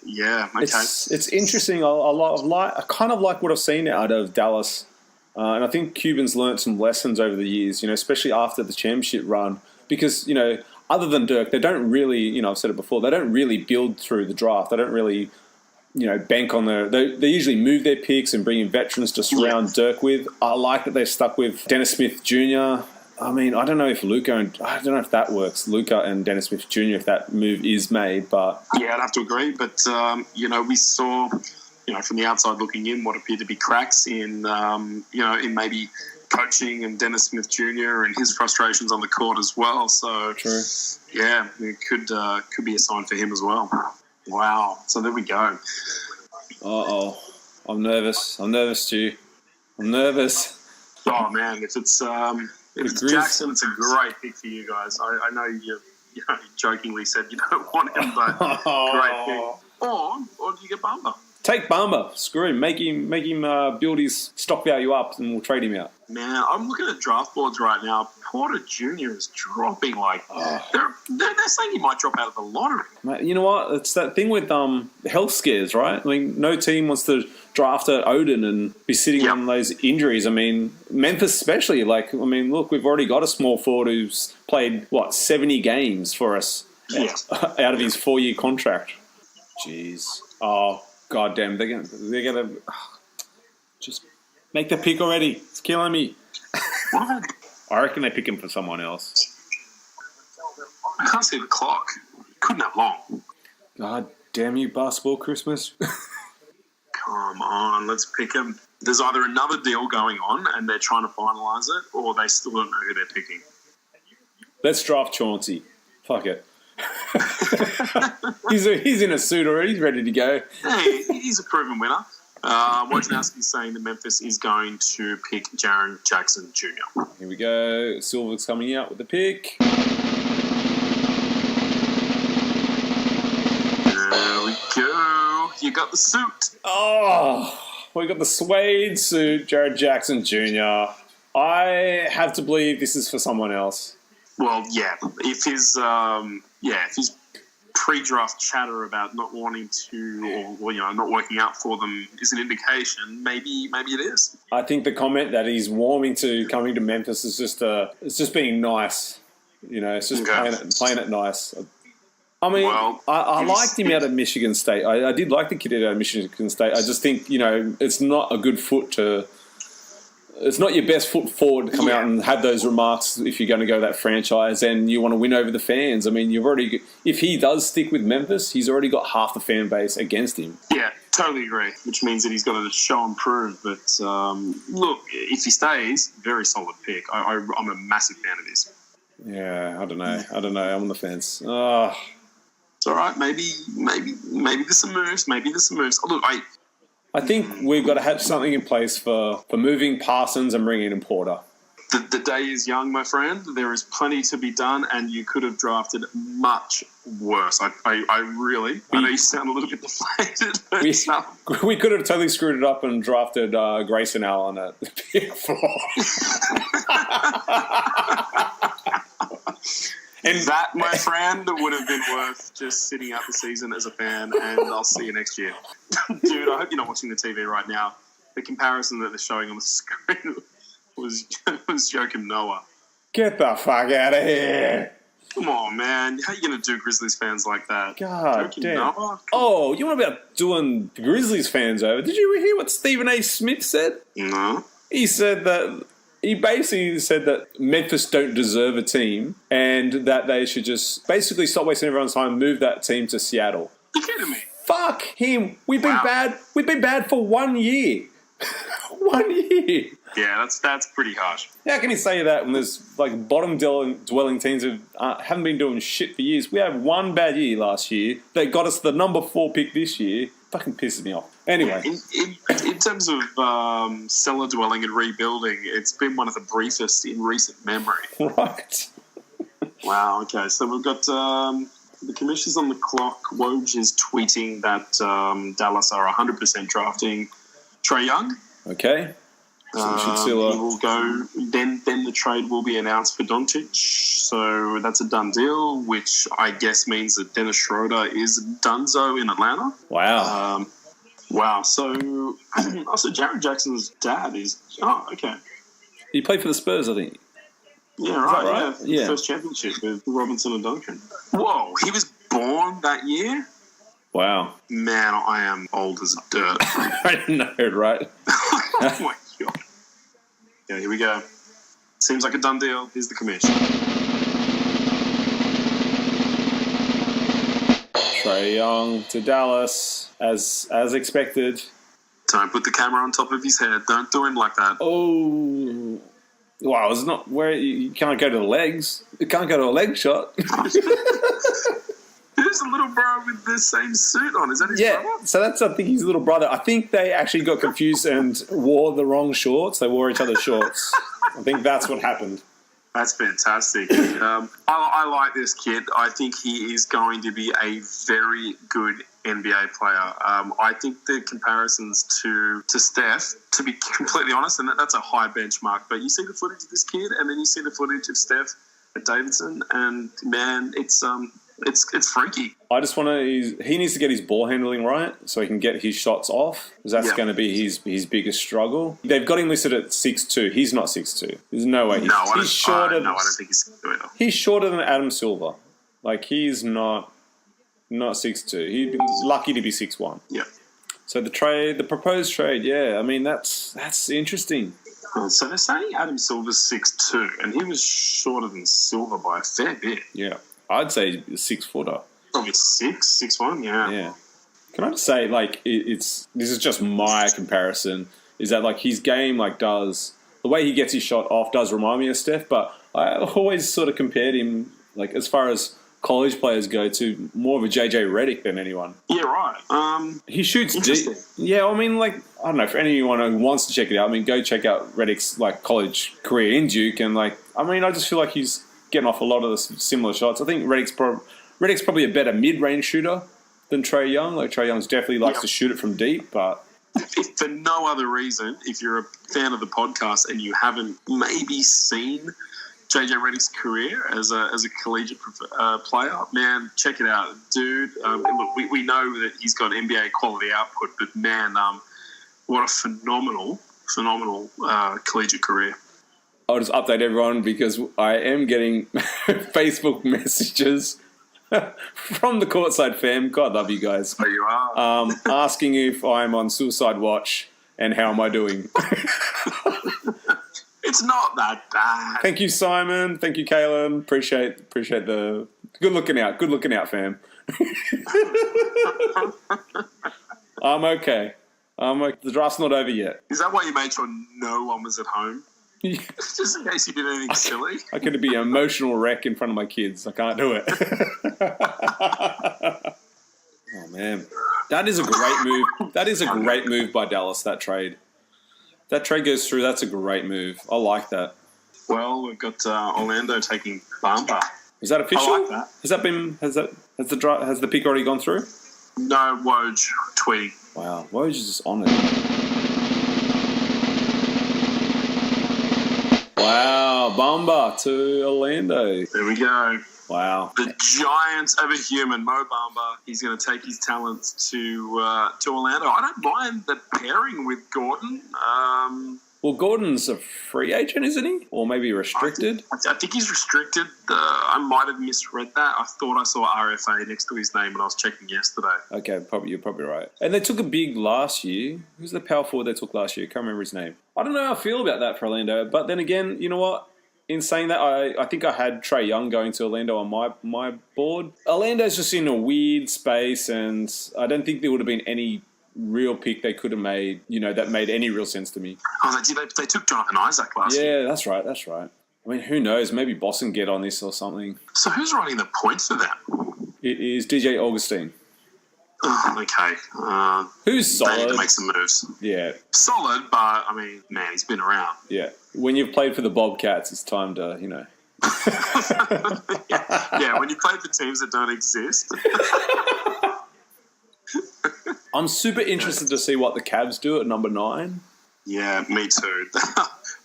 yeah, okay. It's interesting. I kind of like what I've seen out of Dallas, and I think Cuban's learned some lessons over the years. Especially after the championship run, because other than Dirk, they don't really. I've said it before. They don't really build through the draft. They don't really. Bank on they usually move their picks and bring in veterans to surround Dirk with. I like that they're stuck with Dennis Smith Jr. I mean, I don't know if that works. Luka and Dennis Smith Jr. if that move is made, but yeah, I'd have to agree. But we saw, from the outside looking in, what appeared to be cracks in maybe coaching and Dennis Smith Jr. and his frustrations on the court as well. So true. Yeah, it could be a sign for him as well. Wow. So there we go. I'm nervous, Stu. I'm nervous. Oh man, if it's Jackson, it's a great pick for you guys. I know you jokingly said you don't want him, but great pick. Or do you get Bamba? Take Bamba. Screw him. Make him build his stock value up, and we'll trade him out. Man, I'm looking at draft boards right now. Porter Jr. is dropping they're saying he might drop out of the lottery. Mate, you know what? It's that thing with health scares, right? I mean, no team wants to draft at Odin and be sitting on those injuries. I mean, Memphis especially. Look, we've already got a small forward who's played 70 games for us out of his 4-year contract. Jeez. Oh, goddamn! They're gonna just make the pick already. It's killing me. What? I reckon they pick him for someone else. I can't see the clock. Couldn't have long. God damn you, basketball Christmas. Come on, let's pick him. There's either another deal going on and they're trying to finalise it, or they still don't know who they're picking. Let's draft Chauncey. Fuck it. He's in a suit already. He's ready to go. Hey, he's a proven winner. Wojnarowski's saying that Memphis is going to pick Jaren Jackson Jr. Here we go. Silver's coming out with the pick. There we go. You got the suit. Oh, we got the suede suit, Jared Jackson Jr. I have to believe this is for someone else. Well, yeah. If his pre-draft chatter about not wanting to, or not working out for them is an indication, maybe it is. I think the comment that he's warming to coming to Memphis is it's just being nice. It's just playing it nice. I mean, I liked him out of Michigan State. I did like the kid out of Michigan State. I just think, it's not a good foot to... It's not your best foot forward to come out and have those remarks if you're going to go that franchise and you want to win over the fans. I mean, if he does stick with Memphis, he's already got half the fan base against him. Yeah, totally agree, which means that he's got to show and prove. But look, if he stays, very solid pick. I'm a massive fan of this. Yeah, I don't know. I'm on the fence. It's all right. Maybe there's some moves. Look, I think we've got to have something in place for moving Parsons and bringing in Porter. The day is young, my friend. There is plenty to be done, and you could have drafted much worse. I know you sound a little bit deflated. But we could have totally screwed it up and drafted Grayson Allen at pick 4. And That, my friend, would have been worth just sitting out the season as a fan, and I'll see you next year. Dude, I hope you're not watching the TV right now. The comparison that they're showing on the screen was Joakim Noah. get the fuck out of here. Come on, man. How are you going to do Grizzlies fans like that? God Joakim damn. Noah? Oh, you want about doing the Grizzlies fans over? Did you hear what Stephen A. Smith said? No. He basically said that Memphis don't deserve a team and that they should just basically stop wasting everyone's time and move that team to Seattle. You kidding me? Fuck him. We've been Wow. bad. We've been bad for 1 year. 1 year. Yeah, that's pretty harsh. How can you say that when there's like bottom dwelling teams who haven't been doing shit for years? We had one bad year last year. They got us the number 4 pick this year. Fucking pisses me off. Anyway. In terms of cellar dwelling and rebuilding, it's been one of the briefest in recent memory. Right. Wow, okay. So we've got the commission's on the clock. Woj is tweeting that Dallas are 100% drafting Trae Young. Okay. So we should He still, will go. Then the trade will be announced for Doncic. So that's a done deal, which I guess means that Dennis Schroeder is donezo in Atlanta. wow. Wow. So also Jared Jackson's dad is. Oh, okay. He played for the Spurs, I think. Yeah, right. right? Yeah. Yeah. First championship with Robinson and Duncan. Whoa, he was born that year? Wow. Man, I am old as dirt. I know, right? Oh my god. Yeah, here we go. Seems like a done deal. Here's the commission. Trae Young to Dallas, as expected. Don't put the camera on top of his head. Don't do him like that. Oh. Wow, it's not where you can't go to the legs. You can't go to a leg shot. There's a little bro with the same suit on. Is that his Yeah, brother? so that's, I think, his little brother. I think they actually got confused and wore the wrong shorts. They wore each other's shorts. I think that's what happened. That's fantastic. I like this kid. I think he is going to be a very good NBA player. I think the comparisons to Steph, to be completely honest, and that's a high benchmark, but you see the footage of this kid and then you see the footage of Steph at Davidson, and man, it's freaky. I just want to. He needs to get his ball handling right so he can get his shots off, because that's going to be his biggest struggle. They've got him listed at 6'2". He's not 6'2". There's no way. He's shorter. No, I don't think he's 6'2" either. He's shorter than Adam Silver. Like, he's not 6'2". He'd be lucky to be 6'1". Yeah. So the proposed trade, yeah. I mean, that's interesting. So they're saying Adam Silver's 6'2", and he was shorter than Silver by a fair bit. Yeah, I'd say 6 footer. Probably 6'1", yeah. Yeah. Can I just say, like, this is just my comparison, is that, like, his game, like, the way he gets his shot off does remind me of Steph, but I always sort of compared him, like, as far as college players go, to more of a JJ Redick than anyone. Yeah, right. He shoots deep. Interesting. Yeah, I mean, like, I don't know, for anyone who wants to check it out, I mean, go check out Redick's, like, college career in Duke, and, like, I mean, I just feel like he's getting off a lot of the similar shots. I think Redick's probably a better mid-range shooter than Trae Young. Like, Trae Young definitely likes to shoot it from deep, but... If for no other reason, if you're a fan of the podcast and you haven't maybe seen JJ Redick's career as a collegiate player, man, check it out, dude. And look, we know that he's got NBA quality output, but man, what a phenomenal collegiate career. I'll just update everyone because I am getting Facebook messages from the Courtside fam. God love you guys. There you are. Asking if I'm on suicide watch and how am I doing. It's not that bad. Thank you, Simon. Thank you, Kaylin. Appreciate the good looking out. Good looking out, fam. I'm okay. The draft's not over yet. Is that why you made sure no one was at home? Just in case you did anything silly. I could be an emotional wreck in front of my kids. I can't do it. Oh, man. That is a great move. That is a great move by Dallas, that trade. That trade goes through. That's a great move. I like that. Well, we've got Orlando taking Bamba. Is that official? I like that. Has the pick already gone through? No, Woj tweeting. Wow, Woj is just on it. Wow, Bamba to Orlando. There we go. Wow. The giant of a human, Mo Bamba. He's going to take his talents to Orlando. I don't mind the pairing with Gordon. Well, Gordon's a free agent, isn't he? Or maybe restricted? I think he's restricted. I might have misread that. I thought I saw RFA next to his name when I was checking yesterday. Okay, you're probably right. And they took a big last year. Who's the power forward they took last year? Can't remember his name. I don't know how I feel about that for Orlando. But then again, you know what? In saying that, I think I had Trae Young going to Orlando on my board. Orlando's just in a weird space, and I don't think there would have been any real pick they could have made, that made any real sense to me. Oh, they took Jonathan Isaac last year. Yeah, that's right. I mean, who knows? Maybe Boston get on this or something. So who's running the points for them? It is DJ Augustine. Oh, okay. Who's solid? They need to make some moves. Yeah. Solid, but, I mean, man, he's been around. Yeah. When you've played for the Bobcats, it's time to, yeah, when you play for teams that don't exist. I'm super interested to see what the Cavs do at number 9. Yeah, me too.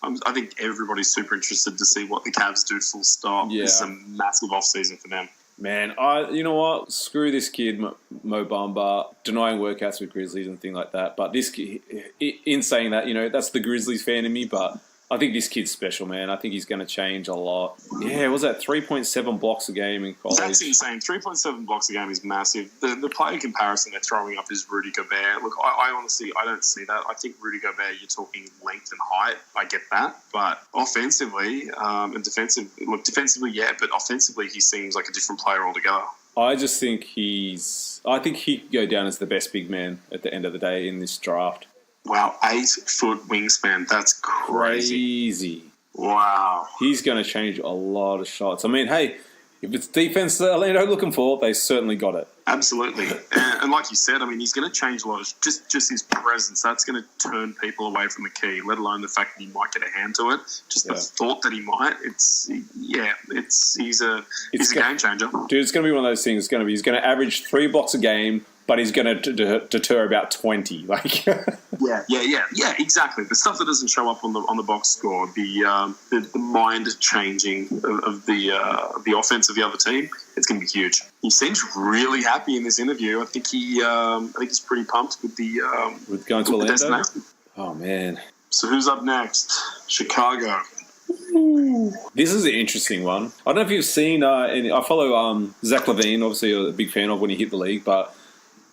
I think everybody's super interested to see what the Cavs do full stop. Yeah. It's a massive off-season for them. Man, you know what? Screw this kid, Mo Bamba, denying workouts with Grizzlies and things like that. But this kid, in saying that, that's the Grizzlies fan in me, but I think this kid's special, man. I think he's going to change a lot. Yeah, was that 3.7 blocks a game in college? That's insane. 3.7 blocks a game is massive. The player comparison they're throwing up is Rudy Gobert. Look, I honestly, I don't see that. I think Rudy Gobert, you're talking length and height. I get that. But offensively and defensively, yeah, but offensively, he seems like a different player altogether. I just think he could go down as the best big man at the end of the day in this draft. Wow, 8-foot wingspan. That's crazy. Wow. He's going to change a lot of shots. I mean, hey, if it's defense that Orlando looking for, they certainly got it. Absolutely. And like you said, I mean, he's going to change a lot of just his presence. That's going to turn people away from the key, let alone the fact that he might get a hand to it. Just the thought that he might. He's a game changer. Dude, it's going to be one of those things. He's going to average 3 blocks a game, but he's going to deter about 20. Like, yeah, exactly. The stuff that doesn't show up on the box score, the mind changing of the offense of the other team, it's going to be huge. He seems really happy in this interview. I think he's pretty pumped with with going to Orlando. Destination. Oh man! So who's up next? Chicago. This is an interesting one. I don't know if you've seen. I follow Zach LaVine. Obviously, you're a big fan of when he hit the league, but.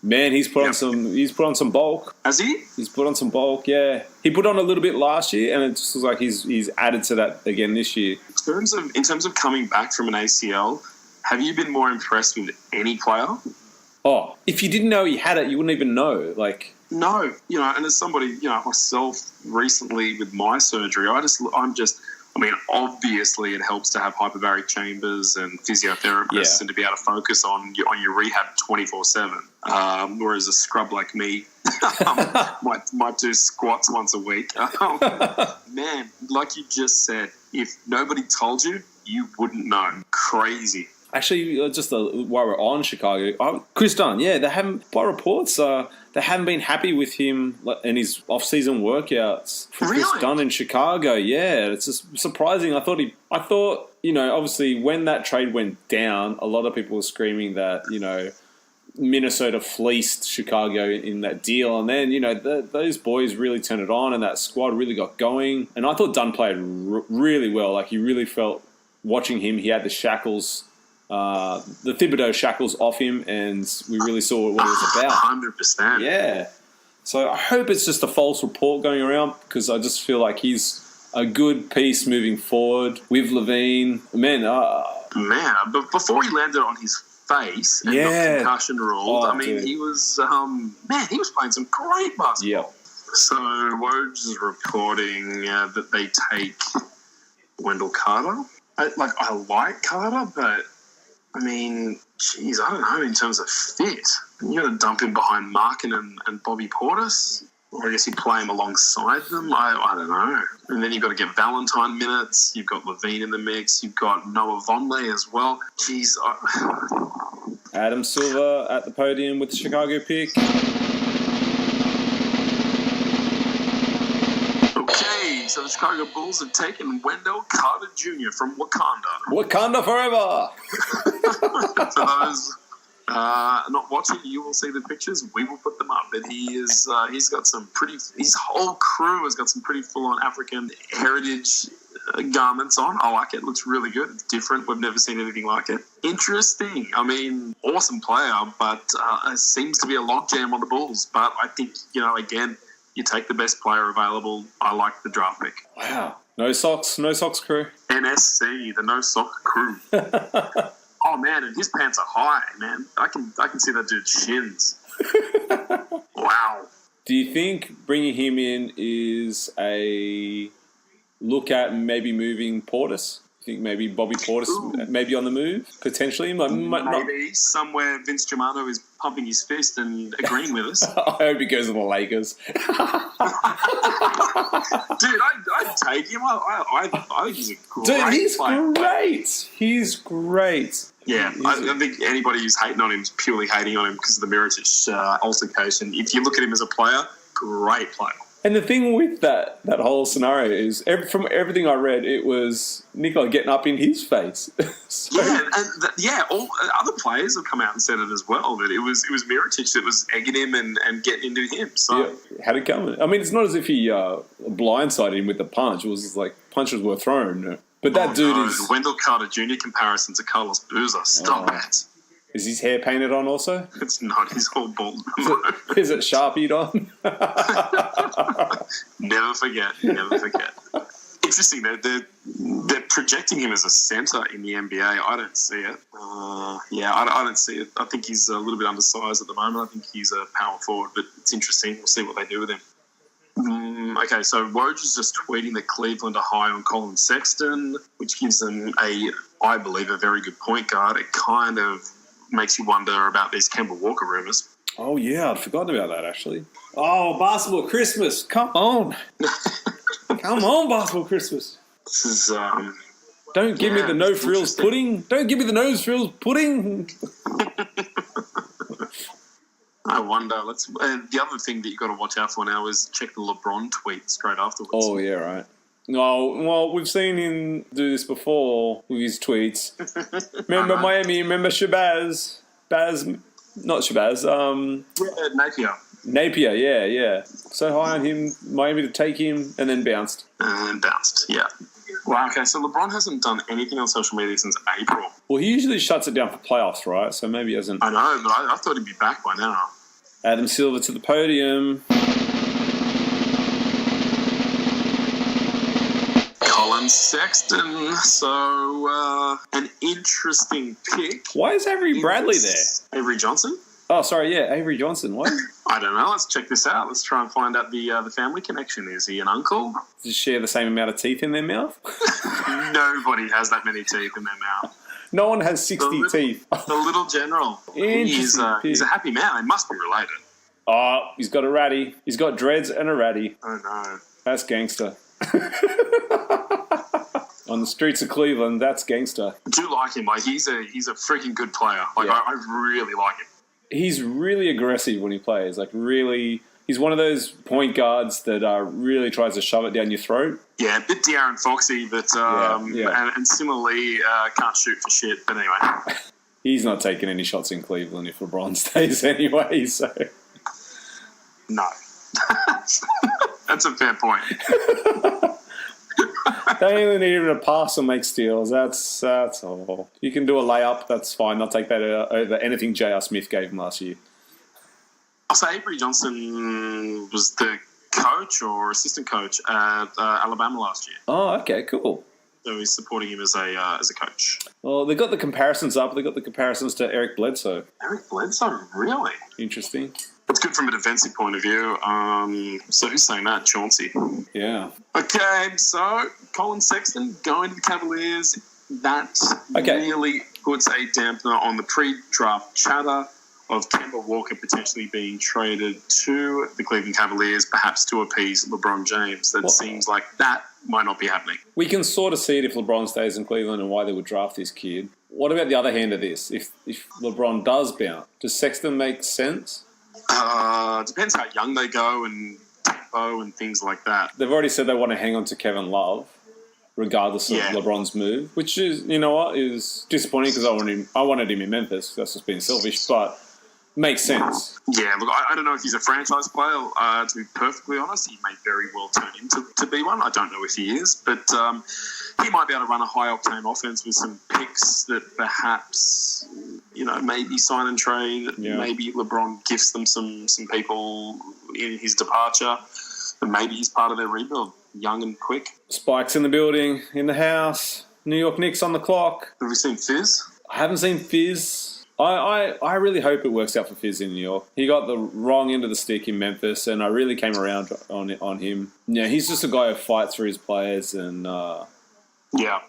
Man, he's put on some bulk. Has he? He's put on some bulk, yeah. He put on a little bit last year, and it just looks like he's added to that again this year. In terms of coming back from an ACL, have you been more impressed with any player? Oh, if you didn't know he had it, you wouldn't even know. Like no, and as somebody, myself recently with my surgery, I mean, obviously it helps to have hyperbaric chambers and physiotherapists and to be able to focus on your rehab 24/7. Whereas a scrub like me might do squats once a week. Man, like you just said, if nobody told you, you wouldn't know. Crazy. Actually, just while we're on Chicago, Chris Dunn, they haven't, by reports, they haven't been happy with him and his off-season workouts for Really? Chris Dunn in Chicago. Yeah, it's just surprising. I thought, obviously when that trade went down, a lot of people were screaming that, Minnesota fleeced Chicago in that deal. And then, those boys really turned it on and that squad really got going. And I thought Dunn played really well. Like, you really felt watching him, he had the shackles, the Thibodeau shackles off him, and we really saw what it was about. 100%. Yeah. So I hope it's just a false report going around, because I just feel like he's a good piece moving forward with Levine. Man, but before he landed on his face and got concussion ruled, he was playing some great basketball. Yeah. So Woj is reporting that they take Wendell Carter. I like Carter, but I mean, geez, I don't know in terms of fit. You got to dump him behind Markin and Bobby Portis, or I guess you play him alongside them. I don't know. And then you've got to get Valentine minutes. You've got Levine in the mix. You've got Noah Vonleh as well. Geez. Adam Silver at the podium with the Chicago pick. Okay, So the Chicago Bulls have taken Wendell Carter Jr. from Wakanda. Wakanda forever. For those not watching, you will see the pictures. We will put them up. But he's got some pretty. His whole crew has got some pretty full-on African heritage garments on. I like it. Looks really good. It's different. We've never seen anything like it. Interesting. I mean, awesome player, but it seems to be a logjam on the Bulls. But I think, again, you take the best player available. I like the draft pick. Wow. No socks crew. NSC, the no sock crew. Oh man, and his pants are high, man. I can see that dude's shins. Wow. Do you think bringing him in is a look at maybe moving Portis? You think maybe Bobby Portis maybe on the move, potentially? Maybe somewhere Vince Germano is pumping his fist and agreeing with us. I hope he goes to the Lakers. Dude, I'd take him. I think he's a great Dude, he's player. great. He's great. Yeah, I don't think anybody who's hating on him is purely hating on him because of the Mirotic altercation. If you look at him as a player, great player. And the thing with that whole scenario is, from everything I read, it was Nikola getting up in his face. So, all other players have come out and said it as well, that it was Mirotic that was egging him and getting into him. So yeah, had it coming. I mean, it's not as if he blindsided him with the punch. It was like punches were thrown. But that dude is... Wendell Carter Jr. comparisons to Carlos Boozer. Stop it. Is his hair painted on also? It's not. He's all bald. Is it Sharpied on? Never forget. Interesting. They're projecting him as a centre in the NBA. I don't see it. I don't see it. I think he's a little bit undersized at the moment. I think he's a power forward, but it's interesting. We'll see what they do with him. Okay, so Woj is just tweeting that Cleveland are high on Colin Sexton, which gives them I believe, a very good point guard. It kind of makes you wonder about these Kemba Walker rumours. Oh, yeah, I'd forgotten about that, actually. Oh, basketball Christmas. Come on. Come on, basketball Christmas. This is... Don't give me the no-frills pudding. Don't give me the no-frills pudding. I wonder. The other thing that you've got to watch out for now is check the LeBron tweet straight afterwards. Oh, yeah, right. No, well, we've seen him do this before with his tweets. Remember Miami? Remember Shabazz? Not Shabazz. Napier, yeah. So high on him, Miami to take him, and then bounced. Yeah. Wow, okay, so LeBron hasn't done anything on social media since April. Well, he usually shuts it down for playoffs, right? So maybe he hasn't... I know, but I thought he'd be back by now. Adam Silver to the podium. Colin Sexton. So, an interesting pick. Why is Avery Bradley there? Avery Johnson? Oh, sorry, yeah, Avery Johnson. What? I don't know. Let's check this out. Let's try and find out the family connection. Is he an uncle? Does he share the same amount of teeth in their mouth? Nobody has that many teeth in their mouth. No one has 60 teeth. The little general. He's a happy man. They must be related. Oh, he's got a ratty. He's got dreads and a ratty. Oh, no. That's gangster. On the streets of Cleveland, that's gangster. I do like him. Like, he's a freaking good player. Like, yeah. I really like him. He's really aggressive when he plays. Like, really... He's one of those point guards that really tries to shove it down your throat. Yeah, a bit De'Aaron Foxy, but and similarly can't shoot for shit. But anyway, he's not taking any shots in Cleveland if LeBron stays anyway. So no, that's a fair point. They only need him to pass or make steals. That's all. You can do a layup. That's fine. I'll take that over anything J.R. Smith gave him last year. So Avery Johnson was the coach or assistant coach at Alabama last year. Oh, okay, cool. So he's supporting him as a coach. Well, they got the comparisons up. They got the comparisons to Eric Bledsoe. Eric Bledsoe, really? Interesting. It's good from a defensive point of view. So who's saying that? Chauncey. Yeah. Okay, so Colin Sexton going to the Cavaliers. That really puts a dampener on the pre-draft chatter of Kemba Walker potentially being traded to the Cleveland Cavaliers, perhaps to appease LeBron James. That seems like that might not be happening. We can sort of see it if LeBron stays in Cleveland and why they would draft this kid. What about the other hand of this? If LeBron does bounce, does Sexton make sense? Depends how young they go and Lambeau and things like that. They've already said they want to hang on to Kevin Love, regardless of LeBron's move, which is, you know what, is disappointing because I wanted him in Memphis. That's just being selfish, but makes sense. Yeah, look, I don't know if he's a franchise player. To be perfectly honest, he may very well turn into to be one. I don't know if he is, but he might be able to run a high-octane offense with some picks that perhaps, you know, maybe sign and trade. Yeah. Maybe LeBron gifts them some people in his departure, and maybe he's part of their rebuild, young and quick. Spike's in the building, in the house. New York Knicks on the clock. Have you seen Fizz? I haven't seen Fizz. I really hope it works out for Fizz in New York. He got the wrong end of the stick in Memphis, and I really came around on him. Yeah, he's just a guy who fights for his players, and I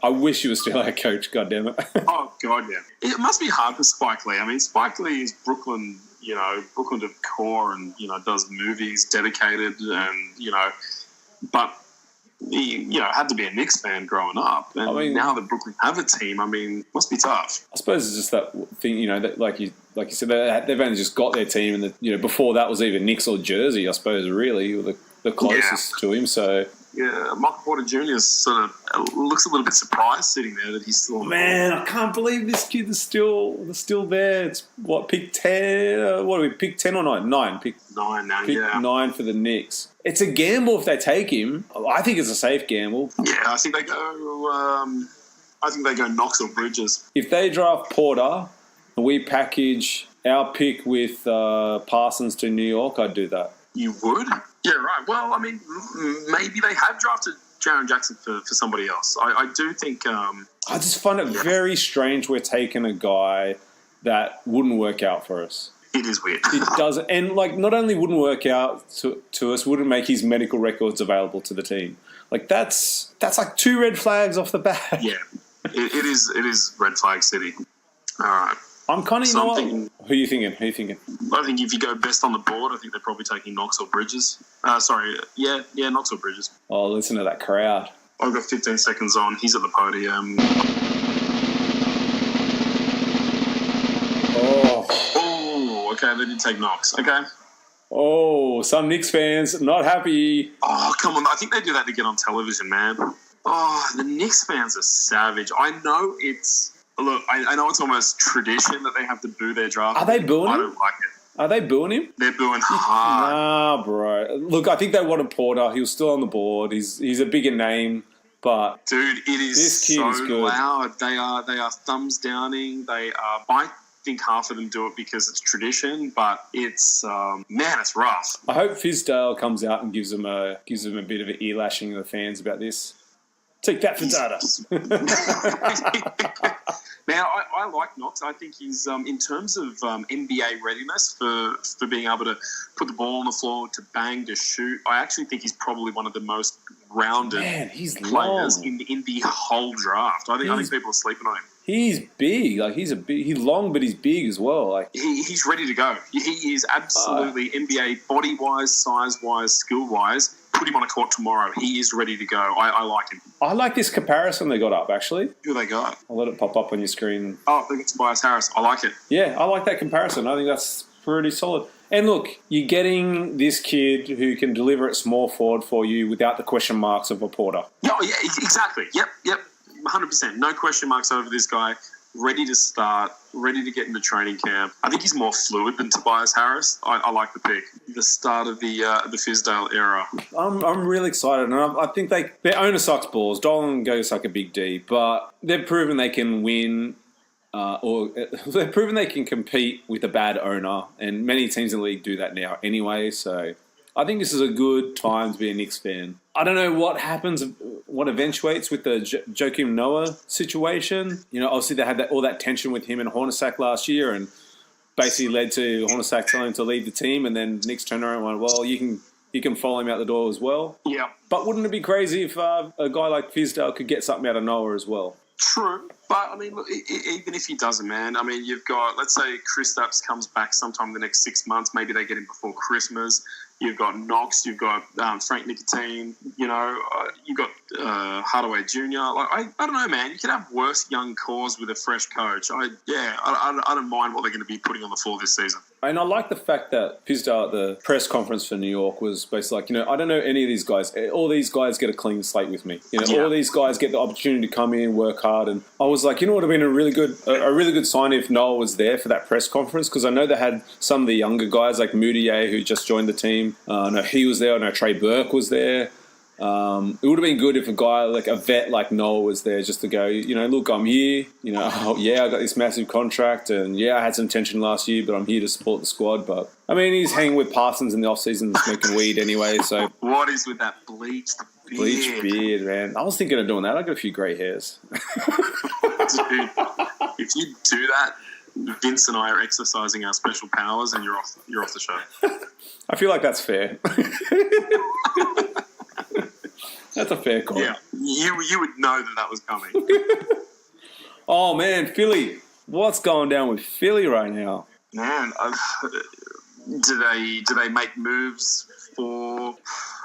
wish he was still our coach. God damn it! Oh God, yeah. It must be hard for Spike Lee. I mean, Spike Lee is Brooklyn to core, and does movies, dedicated, and but. He, had to be a Knicks fan growing up, and now that Brooklyn have a team, must be tough. I suppose it's just that thing, that like you said, they've only just got their team, and before that was either Knicks or Jersey, I suppose, really, or the closest to him. So yeah, Michael Porter Jr. sort of looks a little bit surprised sitting there that he's still on the ball. I can't believe this kid is still there. It's what, pick 10? What do we pick 10 or 9? 9. Pick 9 now. Pick 9 for the Knicks. It's a gamble if they take him. I think it's a safe gamble. Yeah, I think they go Knox or Bridges. If they draft Porter and we package our pick with Parsons to New York, I'd do that. You would? Yeah, right. Well, maybe they have drafted Jaren Jackson for somebody else. I do think... I just find it very strange we're taking a guy that wouldn't work out for us. It is weird. It does. And, not only wouldn't work out to us, wouldn't make his medical records available to the team. That's like 2 red flags off the bat. Yeah. It is red flag city. All right. I'm kind of, Who are you thinking? I think if you go best on the board, I think they're probably taking Knox or Bridges. Knox or Bridges. Oh, listen to that crowd. I've got 15 seconds on. He's at the podium. Okay, they did take Knox. Okay. Oh, some Knicks fans not happy. Oh, come on. I think they do that to get on television, man. Oh, the Knicks fans are savage. I know it's... Look, I know it's almost tradition that they have to boo their draft. Are they booing him? I don't like it. Are they booing him? They're booing hard. Nah, bro. Look, I think they wanted Porter. He was still on the board. He's a bigger name, but... Dude, it is this kid so is good. Loud. They are thumbs downing. They are... I think half of them do it because it's tradition, but it's... it's rough. I hope Fizdale comes out and gives him a bit of an ear lashing of the fans about this. Take that for data. Now, I like Knox. I think he's, in terms of NBA readiness for being able to put the ball on the floor, to bang, to shoot, I actually think he's probably one of the most rounded players in the whole draft. I think people are sleeping on him. He's big. He's long, but he's big as well. He's ready to go. He is absolutely NBA body-wise, size-wise, skill-wise. Put him on a court tomorrow. He is ready to go. I like him. I like this comparison they got up, actually. Who they got? I'll let it pop up on your screen. Oh, I think it's Tobias Harris. I like it. Yeah, I like that comparison. I think that's pretty solid. And look, you're getting this kid who can deliver at small forward for you without the question marks of a Porter. Oh, yeah, exactly. Yep. 100%. No question marks over this guy. Ready to start, ready to get into training camp. I think he's more fluid than Tobias Harris. I like the pick. The start of the Fizdale era. I'm really excited, and I think their owner sucks balls. Dolan goes like a big D, but they've proven they can win, or they've proven they can compete with a bad owner, and many teams in the league do that now anyway. So I think this is a good time to be a Knicks fan. I don't know what happens, what eventuates with the Joakim Noah situation. Obviously they had all that tension with him and Hornacek last year, and basically led to Hornacek telling him to leave the team, and then Knicks turned around and went, well, you can follow him out the door as well. Yeah. But wouldn't it be crazy if a guy like Fizdale could get something out of Noah as well? True. But, look, even if he doesn't, man, you've got, let's say Kristaps comes back sometime in the next 6 months. Maybe they get him before Christmas. you've got Knox, you've got Frank Nicotine, you've got Hardaway Jr. I don't know, man. You could have worse young cores with a fresh coach. I don't mind what they're going to be putting on the floor this season. And I like the fact that Fizdale at the press conference for New York was basically like, I don't know any of these guys. All these guys get a clean slate with me. All these guys get the opportunity to come in, work hard. And I was like, it would have been a really good sign if Noah was there for that press conference, because I know they had some of the younger guys like Moutier who just joined the team. I know he was there. I know Trey Burke was there. It would have been good if a guy like a vet like Noah was there just to go, look, I'm here. I got this massive contract, and I had some tension last year, but I'm here to support the squad. But I mean, he's hanging with Parsons in the off season, smoking weed anyway. So what is with that bleached beard, man? I was thinking of doing that. I got a few grey hairs. Dude, if you do that, Vince and I are exercising our special powers, and you're off the show. I feel like that's fair. That's a fair call. Yeah, you would know that was coming. Oh man, Philly! What's going down with Philly right now? Man, do they make moves for?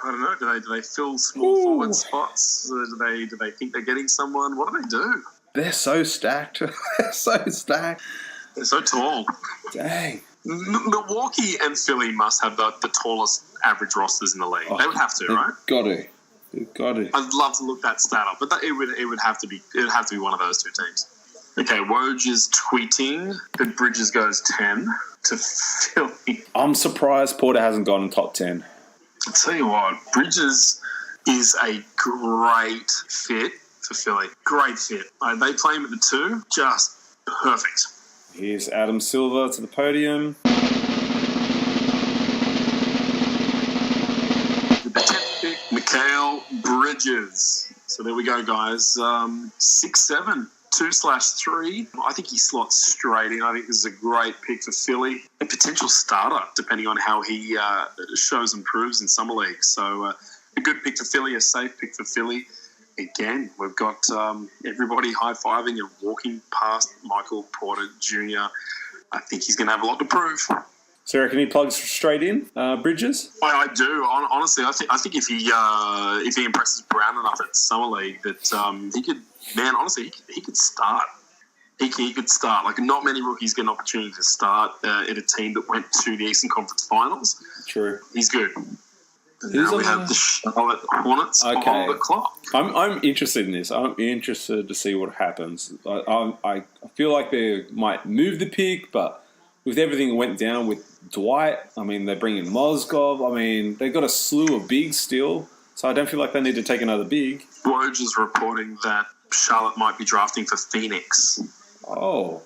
I don't know. Do they fill small forward spots? Do they think they're getting someone? What do they do? They're so stacked. They're so stacked. They're so tall. Dang. Milwaukee and Philly must have the tallest average rosters in the league. They would have to, right? Got to. I'd love to look that stat up, but it would have to be one of those two teams. Okay, Woj is tweeting that Bridges goes 10 to Philly. I'm surprised Porter hasn't gone in top 10. I'll tell you what, Bridges is a great fit for Philly. Great fit. They play him at the 2, just perfect. Here's Adam Silver to the podium. The 10th pick, Mikal Bridges. So there we go, guys. 6'7", 2/3. I think he slots straight in. I think this is a great pick for Philly. A potential starter, depending on how he shows and proves in summer league. So a good pick for Philly, a safe pick for Philly. Again, we've got everybody high-fiving and walking past Michael Porter Jr. I think he's going to have a lot to prove. So you reckon he plugs straight in, Bridges? I do. Honestly, I think if he impresses Brown enough at Summer League, that he could, man, honestly, he could start. He could start. Like, not many rookies get an opportunity to start at a team that went to the Eastern Conference Finals. True. He's good. And now we have the Charlotte Hornets on the clock. I'm interested in this. I'm interested to see what happens. I feel like they might move the pick, but with everything that went down with Dwight, I mean, they bring in Mozgov. I mean, they've got a slew of bigs still, so I don't feel like they need to take another big. Woj is reporting that Charlotte might be drafting for Phoenix. Oh.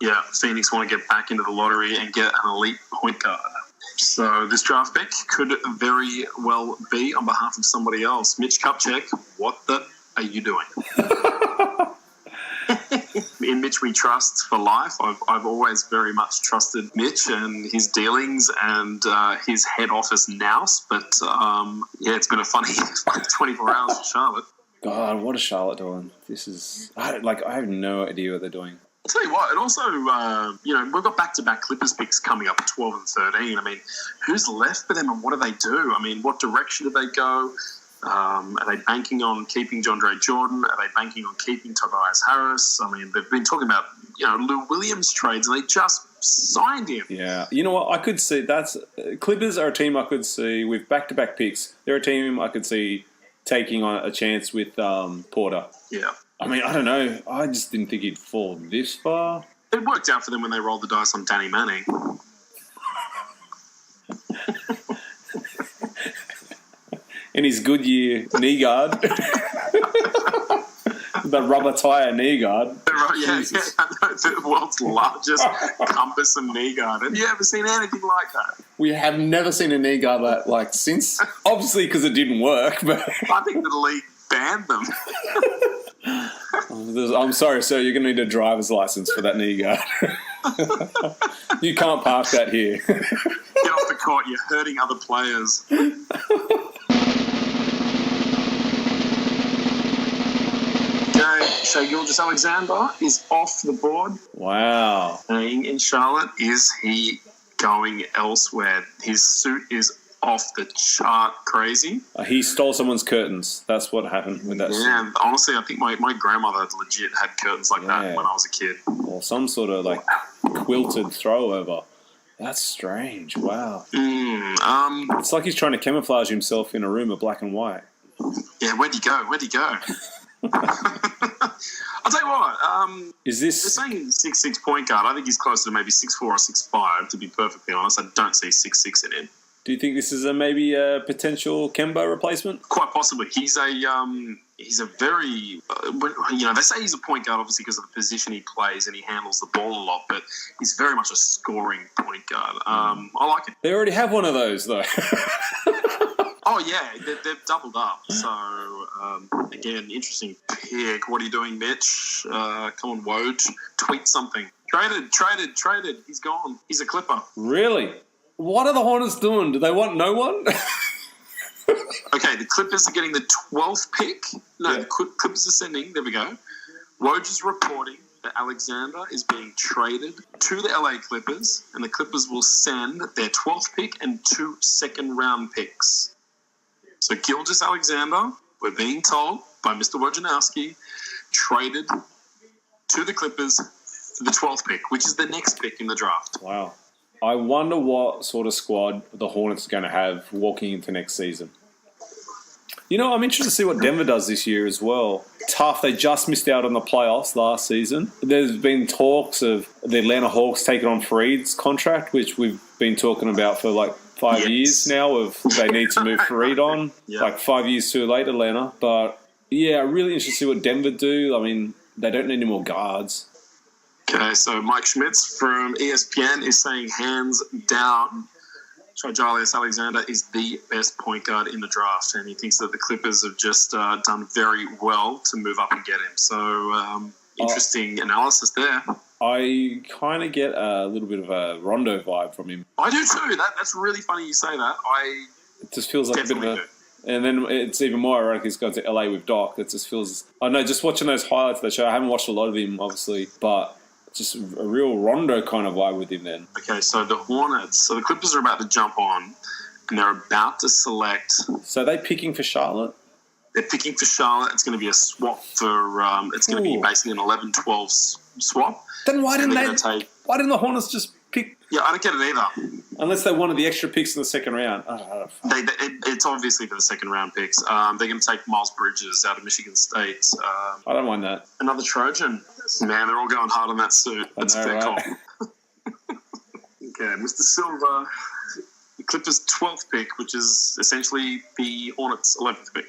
Yeah, Phoenix want to get back into the lottery and get an elite point guard. So this draft pick could very well be on behalf of somebody else. Mitch Kupchak, what the are you doing? In Mitch we trust for life. I've always very much trusted Mitch and his dealings and his head office nous. But it's been a funny 24 hours in Charlotte. God, what is Charlotte doing? This is I have no idea what they're doing. I'll tell you what, and also, we've got back-to-back Clippers picks coming up at 12 and 13. I mean, who's left for them and what do they do? I mean, what direction do they go? Are they banking on keeping Jondre Jordan? Are they banking on keeping Tobias Harris? I mean, they've been talking about, Lou Williams trades, and they just signed him. Yeah. You know what? I could see Clippers are a team I could see with back-to-back picks. They're a team I could see taking on a chance with Porter. Yeah. I mean, I don't know. I just didn't think he'd fall this far. It worked out for them when they rolled the dice on Danny Manning. In his Goodyear knee guard. The rubber tyre knee guard. Yeah, the world's largest cumbersome knee guard. Have you ever seen anything like that? We have never seen a knee guard like since. Obviously, because it didn't work. But I think the league banned them. I'm sorry, sir. You're going to need a driver's license for that knee guard. You can't park that here. Get off the court. You're hurting other players. Okay, Shai Gilgeous-Alexander is off the board. Wow. In Charlotte, is he going elsewhere? His suit is off the chart crazy. He stole someone's curtains. That's what happened with that. Yeah, honestly, I think my grandmother legit had curtains like that when I was a kid. Or some sort of like quilted throwover. That's strange. Wow. It's like he's trying to camouflage himself in a room of black and white. Yeah, where'd he go? I'll tell you what. Is this... They're saying 6'6" point guard. I think he's closer to maybe 6'4" or 6'5", to be perfectly honest. I don't see 6'6" in him. Do you think this is maybe a potential Kemba replacement? Quite possibly. He's a very, they say he's a point guard obviously because of the position he plays and he handles the ball a lot, but he's very much a scoring point guard. I like it. They already have one of those, though. Oh, yeah, they've doubled up. So, again, interesting pick. What are you doing, Mitch? Come on, Woj. Tweet something. Traded. He's gone. He's a Clipper. Really? What are the Hornets doing? Do they want no one? Okay, the Clippers are getting the 12th pick. No, the Clippers are sending. There we go. Woj is reporting that Alexander is being traded to the LA Clippers, and the Clippers will send their 12th pick and 2 second-round picks. So Gilgeous Alexander, we're being told by Mr. Wojnarowski, traded to the Clippers for the 12th pick, which is the next pick in the draft. Wow. I wonder what sort of squad the Hornets are going to have walking into next season. You know, I'm interested to see what Denver does this year as well. Tough, they just missed out on the playoffs last season. There's been talks of the Atlanta Hawks taking on Fareed's contract, which we've been talking about for like 5 years now, of they need to move Fareed on. Like 5 years too late, Atlanta. But yeah, really interested to see what Denver do. I mean, they don't need any more guards. Okay, so Mike Schmitz from ESPN is saying hands down, Shhhh Alexander is the best point guard in the draft, and he thinks that the Clippers have just done very well to move up and get him. So interesting analysis there. I kind of get a little bit of a Rondo vibe from him. I do too. That's really funny you say that. It just feels like a bit of a... And then it's even more ironic he's going to LA with Doc. It just feels... I know, just watching those highlights of the show, I haven't watched a lot of him, obviously, but... just a real Rondo kind of vibe with him then. Okay, so the Hornets. So the Clippers are about to jump on, and they're about to select. So are they picking for Charlotte? They're picking for Charlotte. It's going to be a swap for... it's going to be basically an 11-12 swap. Then why didn't the Hornets just pick... Yeah, I don't get it either. Unless they wanted the extra picks in the second round. It's obviously for the second round picks. They're going to take Miles Bridges out of Michigan State. I don't mind that. Another Trojan. Man, they're all going hard on that suit. That's a fair call. Okay, Mr. Silva, the Clippers' 12th pick, which is essentially the Hornets' 11th pick.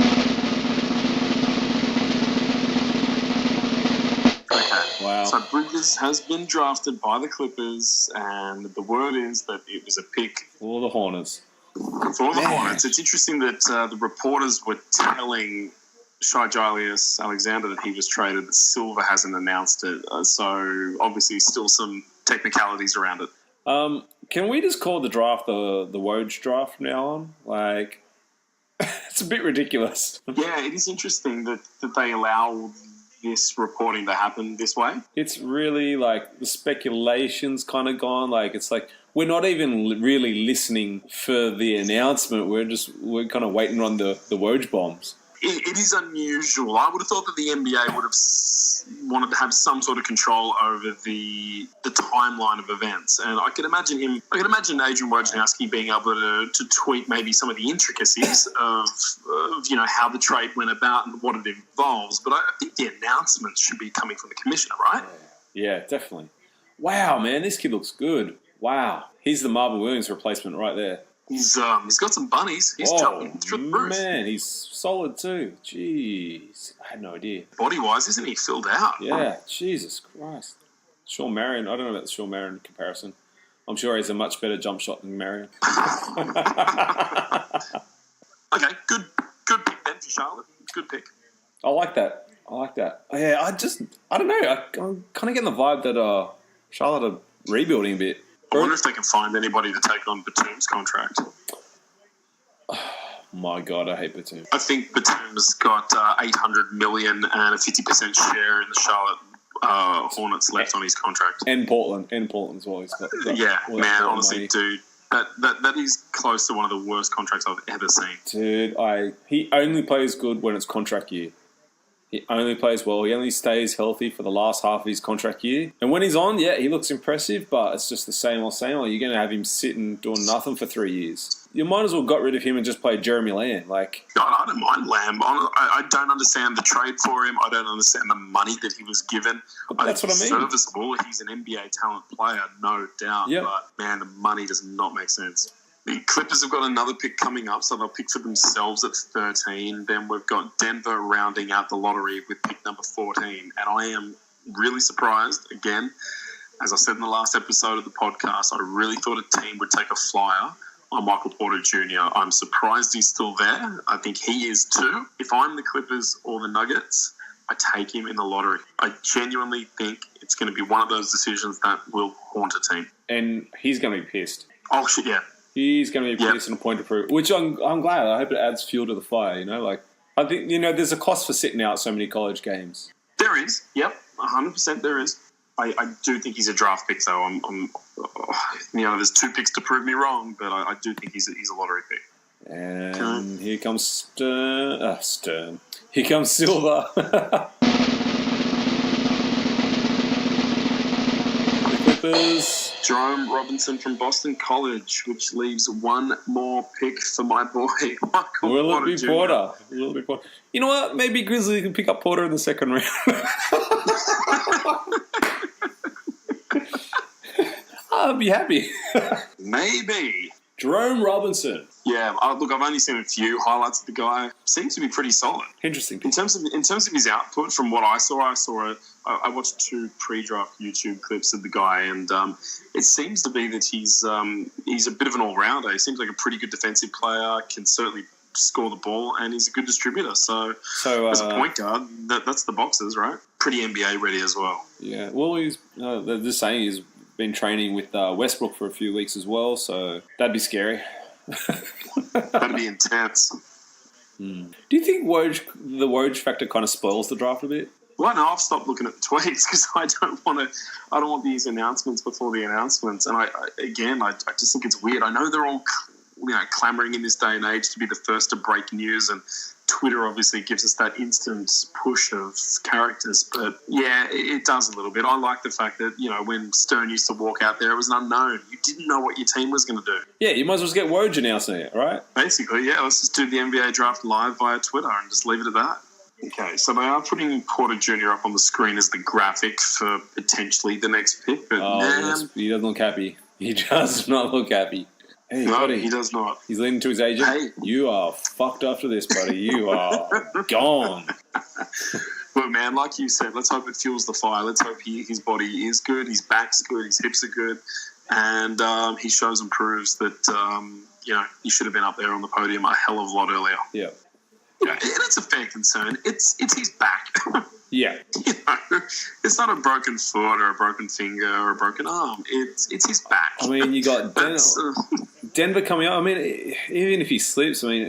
Wow. So Bridges has been drafted by the Clippers, and the word is that it was a pick for the Hornets. For the Hornets. It's interesting that the reporters were telling Shhhh Alexander that he was traded, but Silver hasn't announced it. So obviously still some technicalities around it. Can we just call the draft the Woj draft from now on? Like, it's a bit ridiculous. Yeah, it is interesting that they allow this reporting to happen this way. It's really like the speculation's kind of gone. Like, it's like we're not even really listening for the announcement. We're kind of waiting on the Woj bombs. It is unusual. I would have thought that the NBA would have wanted to have some sort of control over the timeline of events, and I can imagine Adrian Wojnarowski being able to tweet maybe some of the intricacies of how the trade went about and what it involves. But I think the announcements should be coming from the commissioner, right? Yeah, definitely. Wow, man, this kid looks good. Wow, he's the Marvin Williams replacement right there. He's got some bunnies. He's jumping through the roof. Man, he's solid too. Jeez, I had no idea. Body-wise, isn't he filled out? Yeah, Jesus Christ. Sean Marion, I don't know about the Sean Marion comparison. I'm sure he's a much better jump shot than Marion. Okay, good pick then for Charlotte. Good pick. I like that. Yeah, I don't know. I'm kind of getting the vibe that Charlotte are rebuilding a bit. I wonder if they can find anybody to take on Batum's contract. Oh, my God, I hate Batum. I think Batum's got $800 million and a 50% share in the Charlotte Hornets left on his contract. And Portland as well. He's got man, honestly, dude, That is close to one of the worst contracts I've ever seen. Dude, he only plays good when it's contract year. He only plays well. He only stays healthy for the last half of his contract year. And when he's on, yeah, he looks impressive, but it's just the same old, same old. You're going to have him sitting doing nothing for 3 years. You might as well got rid of him and just played Jeremy Lamb. I don't mind Lamb. I don't understand the trade for him. I don't understand the money that he was given. That's what I mean. Serviceable. He's an NBA talent player, no doubt. Yep. But, man, the money does not make sense. The Clippers have got another pick coming up, so they'll pick for themselves at 13. Then we've got Denver rounding out the lottery with pick number 14. And I am really surprised, again, as I said in the last episode of the podcast, I really thought a team would take a flyer on Michael Porter Jr. I'm surprised he's still there. I think he is too. If I'm the Clippers or the Nuggets, I take him in the lottery. I genuinely think it's going to be one of those decisions that will haunt a team. And he's going to be pissed. Oh, shit, yeah. He's going to be pissed and a point to prove, which I'm glad. I hope it adds fuel to the fire, I think, there's a cost for sitting out so many college games. There is. Yep. 100% there is. I do think he's a draft pick, though. There's 2 picks to prove me wrong, but I do think he's a lottery pick. And here comes Stern. Here comes Silver. The Clippers. Jerome Robinson from Boston College, which leaves one more pick for my boy, Michael Will it be Jr. Porter? Will it be Porter? You know what? Maybe Grizzlies can pick up Porter in the second round. I'll be happy. Maybe. Jerome Robinson. Yeah, look, I've only seen a few highlights of the guy. Seems to be pretty solid. Interesting. In terms of his output, from what I I watched 2 pre-draft YouTube clips of the guy, and it seems to be that he's a bit of an all-rounder. He seems like a pretty good defensive player, can certainly score the ball, and he's a good distributor. So as a point guard, that's the boxes, right? Pretty NBA ready as well. Yeah, well, they're just saying he's been training with Westbrook for a few weeks as well, so that'd be scary. That'd be intense. Do you think the Woj factor kind of spoils the draft a bit? Well, no, I've stopped looking at the tweets because I don't want these announcements before the announcements. And I just think it's weird. I know they're all clamoring in this day and age to be the first to break news, and Twitter obviously gives us that instant push of characters. But yeah, it does a little bit. I like the fact that, when Stern used to walk out there, it was an unknown. You didn't know what your team was going to do. Yeah, you might as well just get Woj announcing it, right? Basically, yeah. Let's just do the NBA draft live via Twitter and just leave it at that. Okay, so they are putting Porter Jr. up on the screen as the graphic for potentially the next pick. But he doesn't look happy. He does not look happy. Hey, no, buddy. He does not. He's leaning to his agent. Hey. You are fucked after this, buddy. You are gone. But, man, like you said, let's hope it fuels the fire. Let's hope his body is good, his back's good, his hips are good, and he shows and proves that, he should have been up there on the podium a hell of a lot earlier. Yeah. And it's a fair concern. It's his back. Yeah. It's not a broken foot or a broken finger or a broken arm. It's his back. I mean, you got Denver coming up. I mean, even if he slips, it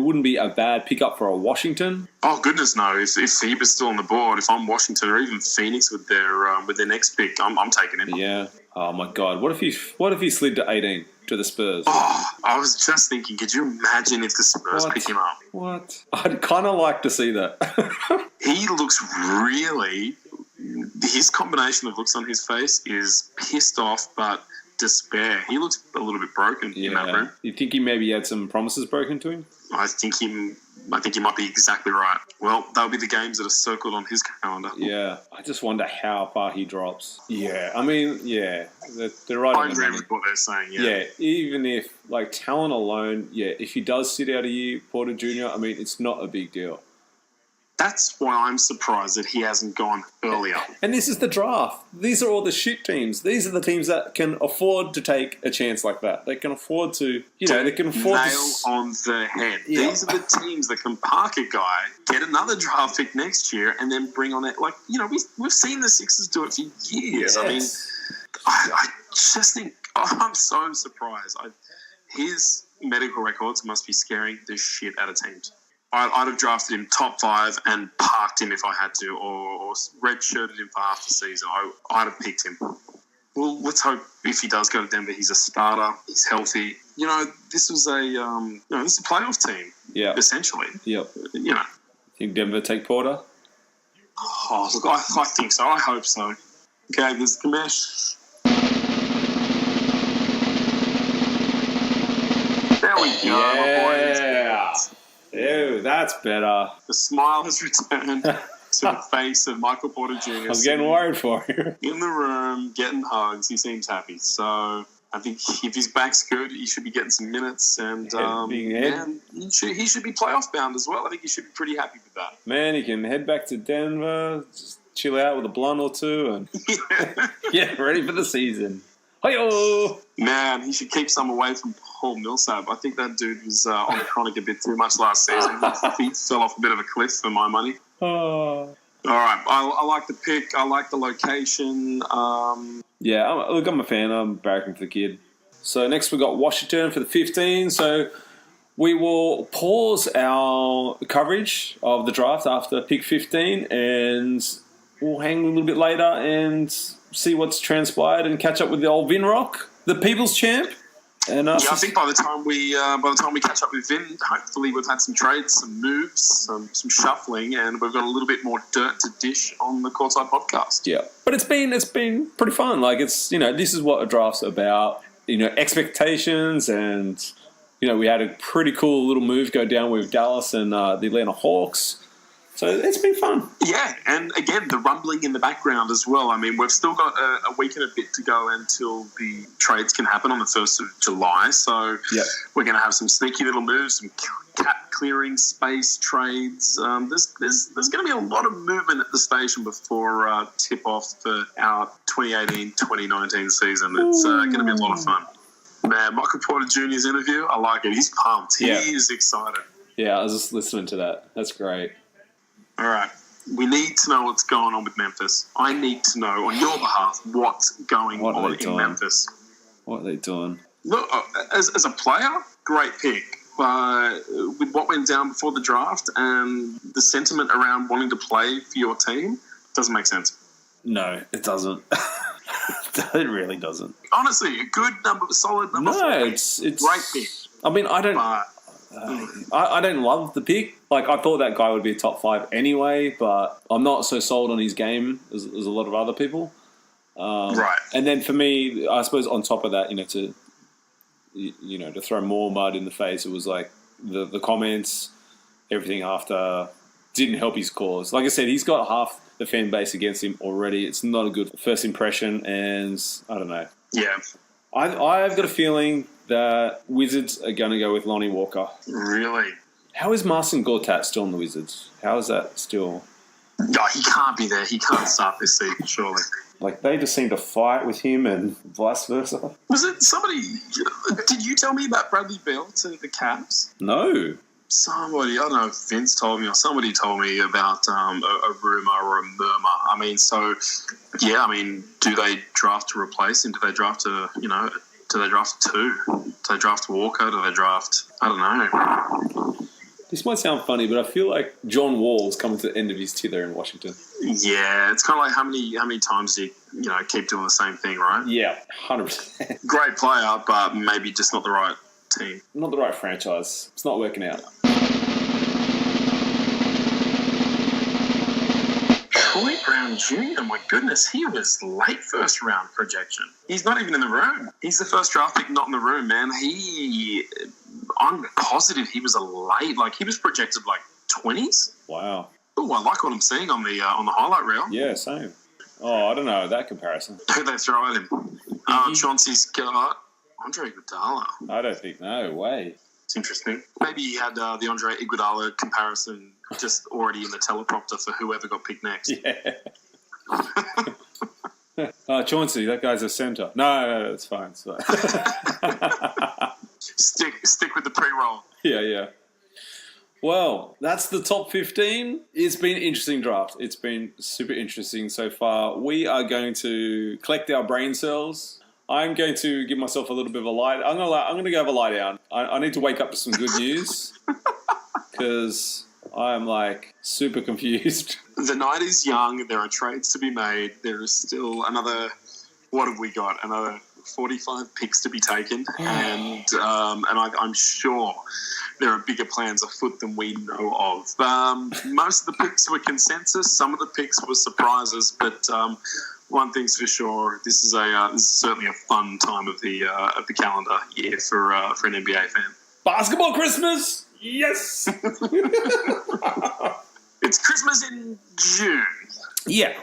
wouldn't be a bad pickup for a Washington. Oh, goodness, no. If Heber's still on the board, if I'm Washington or even Phoenix with their next pick, I'm taking him. Yeah. Oh, my God. What if he slid to 18 to the Spurs? Oh, I was just thinking, could you imagine if the Spurs pick him up? What? I'd kind of like to see that. He looks really... His combination of looks on his face is pissed off, but despair. He looks a little bit broken in that room. You think he maybe had some promises broken to him? I think he might be exactly right. Well, that'll be the games that are circled on his calendar. Yeah. I just wonder how far he drops. Yeah. I mean, yeah. They're right. I agree with what they're saying, yeah. Yeah. Even if, talent alone, if he does sit out a year, Porter Jr., it's not a big deal. That's why I'm surprised that he hasn't gone earlier. And this is the draft. These are all the shit teams. These are the teams that can afford to take a chance like that. They can afford to, they can afford nail on the head. Yeah. These are the teams that can park a guy, get another draft pick next year, and then bring on that. We've seen the Sixers do it for years. Yes. I just think I'm so surprised. His medical records must be scaring the shit out of teams. I'd have drafted him top 5 and parked him if I had to, or redshirted him for half the season. I'd have picked him. Well, let's hope if he does go to Denver, he's a starter, he's healthy. This was this is a playoff team, essentially. Yep. You Think Denver take Porter? Oh, look, I think so. I hope so. Okay, there's the mesh. There we go, my boys. Ew, that's better. The smile has returned to the face of Michael Porter Jr. I was getting worried for you. In the room, getting hugs. He seems happy. So I think if his back's good, he should be getting some minutes. And he should be playoff bound as well. I think he should be pretty happy with that. Man, he can head back to Denver, just chill out with a blunt or two, and get ready for the season. Hi-yo! Man, he should keep some away from Paul Millsap. I think that dude was on the chronic a bit too much last season. He fell off a bit of a cliff for my money. Oh. All right, I like the pick. I like the location. Yeah, I'm a fan. I'm barracking for the kid. So next we got Washington for the 15. So we will pause our coverage of the draft after pick 15, and we'll hang a little bit later and see what's transpired and catch up with the old Vinrock, the People's Champ. And I think by the time we catch up with Vin, hopefully we've had some trades, some moves, some shuffling, and we've got a little bit more dirt to dish on the Courtside podcast. Yeah, but it's been pretty fun. Like this is what a draft's about. Expectations, and we had a pretty cool little move go down with Dallas and the Atlanta Hawks. So it's been fun. Yeah, and again, the rumbling in the background as well. I mean, we've still got a week and a bit to go until the trades can happen on the 1st of July. So we're going to have some sneaky little moves, some cap clearing space trades. There's going to be a lot of movement at the station before tip-off for our 2018-2019 season. It's going to be a lot of fun. Man, Michael Porter Jr.'s interview, I like it. He's pumped. He is excited. Yeah, I was just listening to that. That's great. All right. We need to know what's going on with Memphis. I need to know, on your behalf, what's going on in Memphis. What are they doing? Look, as a player, great pick. With what went down before the draft and the sentiment around wanting to play for your team, doesn't make sense. No, it doesn't. It really doesn't. Honestly, a good number, solid number. No, it's great pick. I mean, I don't love the pick. Like, I thought that guy would be a top 5 anyway, but I'm not so sold on his game as a lot of other people. Right. And then for me, I suppose on top of that, to throw more mud in the face, it was like the comments, everything after didn't help his cause. Like I said, he's got half the fan base against him already. It's not a good first impression, and I don't know. Yeah. I've got a feeling that Wizards are going to go with Lonnie Walker. Really? How is Marcin Gortat still in the Wizards? How is that still? No, he can't be there. He can't start this season, surely. Like, they just seem to fight with him and vice versa. Was it somebody... Did you tell me about Bradley Beal to the Cavs? No. Somebody, I don't know if Vince told me or somebody told me about a rumour or a murmur. I mean, so, yeah, do they draft to replace him? Do they draft to, do they draft 2? Do they draft Walker? Do they draft... I don't know. This might sound funny, but I feel like John Wall's coming to the end of his tether in Washington. Yeah, it's kind of like how many times do you keep doing the same thing, right? Yeah, 100%. Great player, but maybe just not the right team. Not the right franchise. It's not working out. Troy Brown Jr., my goodness, he was late first round projection. He's not even in the room. He's the first draft pick not in the room, man. I'm positive he was he was projected 20s. Wow. Oh, I like what I'm seeing on the highlight reel. Yeah, same. Oh, I don't know, that comparison. Who they throw at him? Chauncey's got Andre Iguodala. I don't think, no way. It's interesting. Maybe he had the Andre Iguodala comparison just already in the teleprompter for whoever got picked next. Yeah. Chauncey, that guy's a centre. No, it's fine. It's fine. Stick with the pre-roll. Yeah. Well, that's the top 15. It's been an interesting draft. It's been super interesting so far. We are going to collect our brain cells. I'm going to give myself a little bit of a lie. I'm going to go have a lie down. I need to wake up to some good news because I'm super confused. The night is young. There are trades to be made. There is still another what have we got? Another 45 picks to be taken, and I'm sure there are bigger plans afoot than we know of. Most of the picks were consensus. Some of the picks were surprises, but one thing's for sure: this is certainly a fun time of the calendar year for an NBA fan. Basketball Christmas, yes. It's Christmas in June. Yeah.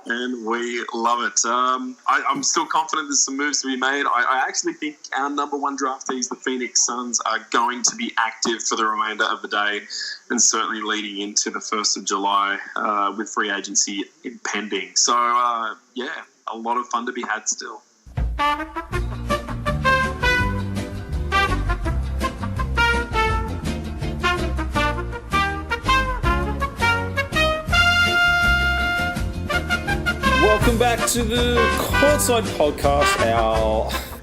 And we love it. I'm still confident there's some moves to be made. I actually think our number one draftees, the Phoenix Suns, are going to be active for the remainder of the day and certainly leading into the 1st of July with free agency impending. So, yeah, a lot of fun to be had still. Welcome back to the Courtside Podcast,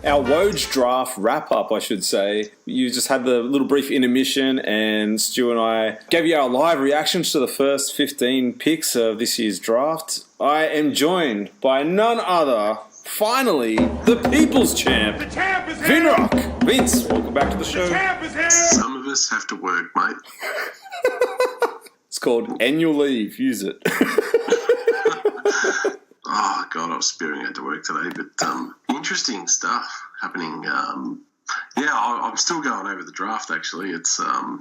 our Woj draft wrap-up, I should say. You just had the little brief intermission, and Stu and I gave you our live reactions to the first 15 picks of this year's draft. I am joined by none other, finally, the People's Champ, The champ is here. Vinrock. Vince, welcome back to the show. The champ is here. Some of us have to work, mate. It's called annual leave. Use it. Oh, God, I was spearing out to work today, but interesting stuff happening. I'm still going over the draft, actually. It's I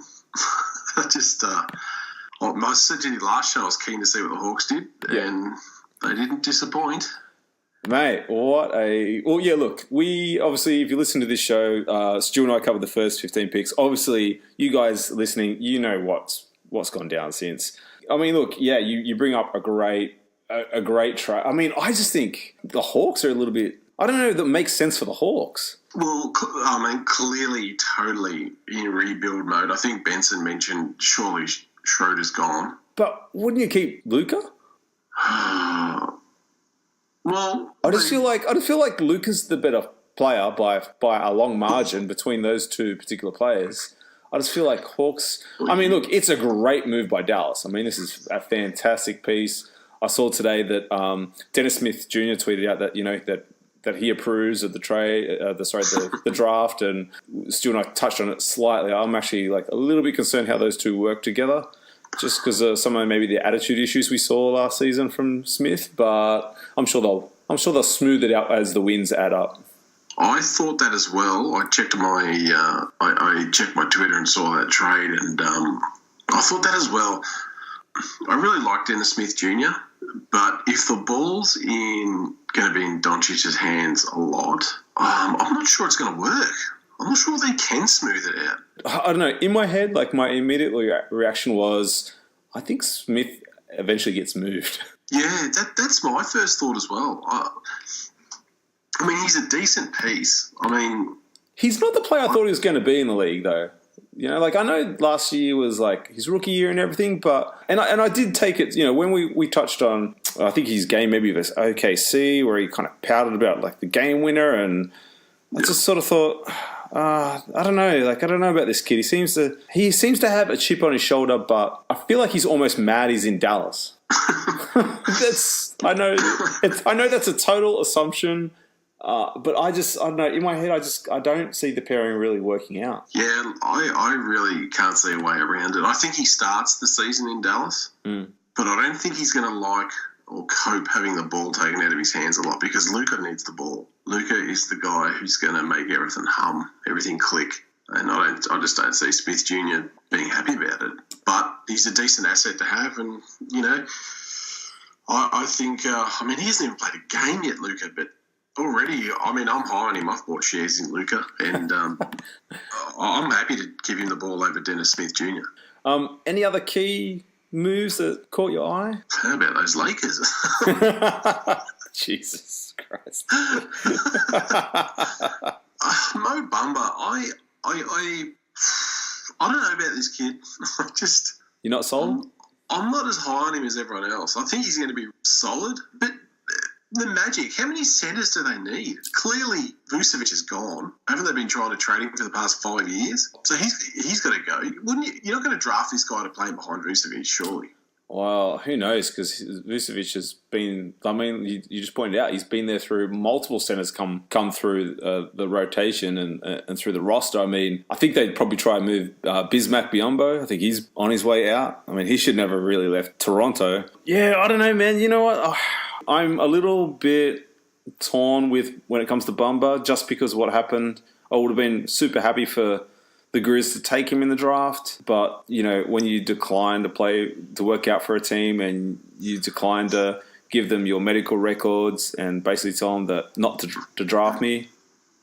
said to you last show, I was keen to see what the Hawks did, and they didn't disappoint. Mate, look, we obviously, if you listen to this show, Stu and I covered the first 15 picks. Obviously, you guys listening, you know what's gone down since. I mean, look, yeah, you bring up a great trade. I mean, I just think the Hawks are a little bit, I don't know, that makes sense for the Hawks. Well, I mean, clearly, totally in rebuild mode. I think Benson mentioned surely Schroeder's gone. But wouldn't you keep Luka? Well, I just feel like Luka's the better player by a long margin between those two particular players. I just feel like Hawks. I mean, look, it's a great move by Dallas. I mean, this is a fantastic piece. I saw today that Dennis Smith Jr. tweeted out that that he approves of the trade, the draft, and Stu and I touched on it slightly. I'm actually like a little bit concerned how those two work together, just because of some of maybe the attitude issues we saw last season from Smith. But I'm sure they'll smooth it out as the wins add up. I thought that as well. I checked I checked my Twitter and saw that trade, and I thought that as well. I really like Dennis Smith Jr., but if the ball's going to be in Doncic's hands a lot, I'm not sure it's going to work. I'm not sure they can smooth it out. I don't know. In my head, like my immediate reaction was, I think Smith eventually gets moved. Yeah, that's my first thought as well. I mean, he's a decent piece. I mean, he's not the player I thought he was going to be in the league, though. You know, like I know last year was like his rookie year and everything, but and I did take it. You know, when we touched on, I think his game maybe versus OKC, where he kind of pouted about like the game winner, and I just sort of thought, I don't know, like I don't know about this kid. He seems to have a chip on his shoulder, but I feel like he's almost mad he's in Dallas. I know that's a total assumption. But I don't know. In my head, I don't see the pairing really working out. Yeah, I really can't see a way around it. I think he starts the season in Dallas, but I don't think he's going to like or cope having the ball taken out of his hands a lot because Luka needs the ball. Luka is the guy who's going to make everything hum, everything click, and I just don't see Smith Jr. being happy about it. But he's a decent asset to have, and you know, I think. I mean, he hasn't even played a game yet, Luka, but. Already, I mean, I'm high on him. I've bought shares in Luka, and I'm happy to give him the ball over Dennis Smith Jr. Any other key moves that caught your eye? How about those Lakers? Jesus Christ. Mo Bamba, I don't know about this kid. You're not sold? I'm not as high on him as everyone else. I think he's going to be solid, but the Magic, how many centres do they need? Clearly, Vucevic is gone. Haven't they been trying to trade him for the past 5 years? So he's got to go. You're not going to draft this guy to play behind Vucevic, surely. Well, who knows? Because Vucevic has been. I mean, you just pointed out he's been there through multiple centers come through the rotation and through the roster. I mean, I think they'd probably try and move Bismack Biyombo. I think he's on his way out. I mean, he should never really left Toronto. Yeah, I don't know, man. You know what? I'm a little bit torn with when it comes to Bumba, just because of what happened. I would have been super happy for the Grizz to take him in the draft, but you know, when you decline to work out for a team, and you decline to give them your medical records and basically tell them that not to draft me,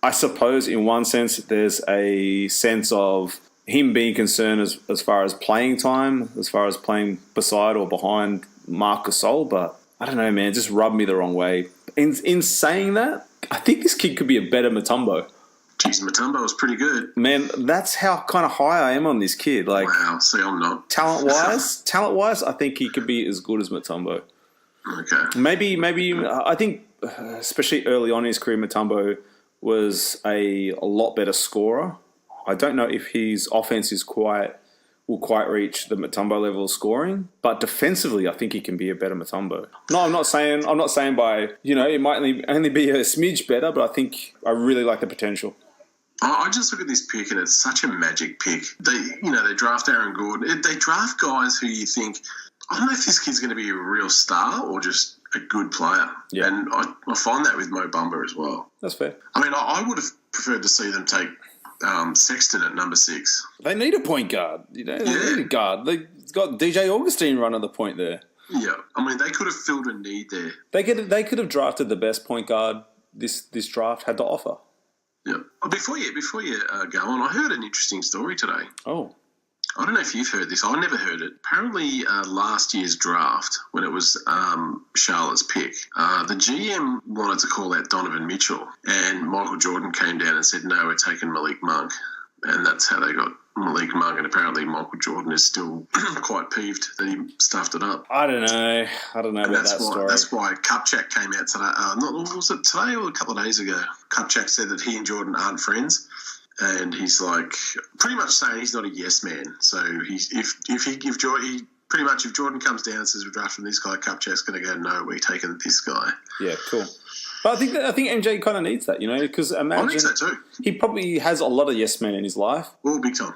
I suppose in one sense there's a sense of him being concerned as far as playing time, as far as playing beside or behind Marc Gasol, but I don't know, man, it just rubbed me the wrong way. In saying that, I think this kid could be a better Mutombo. Jeez, Mutombo was pretty good. Man, that's how kind of high I am on this kid. Like, wow, see, I'm not. Talent-wise, I think he could be as good as Mutombo. Okay. Maybe. I think, especially early on in his career, Mutombo was a lot better scorer. I don't know if his offense will quite reach the Mutombo level of scoring, but defensively, I think he can be a better Mutombo. No, I'm not saying by, you know, it might only be a smidge better, but I think I really like the potential. I just look at this pick, and it's such a magic pick. They draft Aaron Gordon. They draft guys who you think, I don't know if this kid's going to be a real star or just a good player. Yeah. And I find that with Mo Bamba as well. That's fair. I mean, I would have preferred to see them take Sexton at number 6. They need a point guard. You know, they need a guard. They've got DJ Augustine running the point there. Yeah. I mean, they could have filled a need there. They could have drafted the best point guard this draft had to offer. Yeah. Before you go on, I heard an interesting story today. Oh. I don't know if you've heard this. I never heard it. Apparently, last year's draft, when it was Charlotte's pick, the GM wanted to call out Donovan Mitchell, and Michael Jordan came down and said, no, we're taking Malik Monk. And that's how they got Malik Monk, and apparently Michael Jordan is still quite peeved that he stuffed it up. I don't know about that story. That's why Kupchak came out today. Was it today or a couple of days ago? Kupchak said that he and Jordan aren't friends. And he's like pretty much saying he's not a yes man. So if Jordan comes down and says we're drafting this guy, Kupchak's going to go, no, we're taking this guy. Yeah, cool. But I think MJ kind of needs that, you know, because imagine I think so too. He probably has a lot of yes men in his life. Well, big time.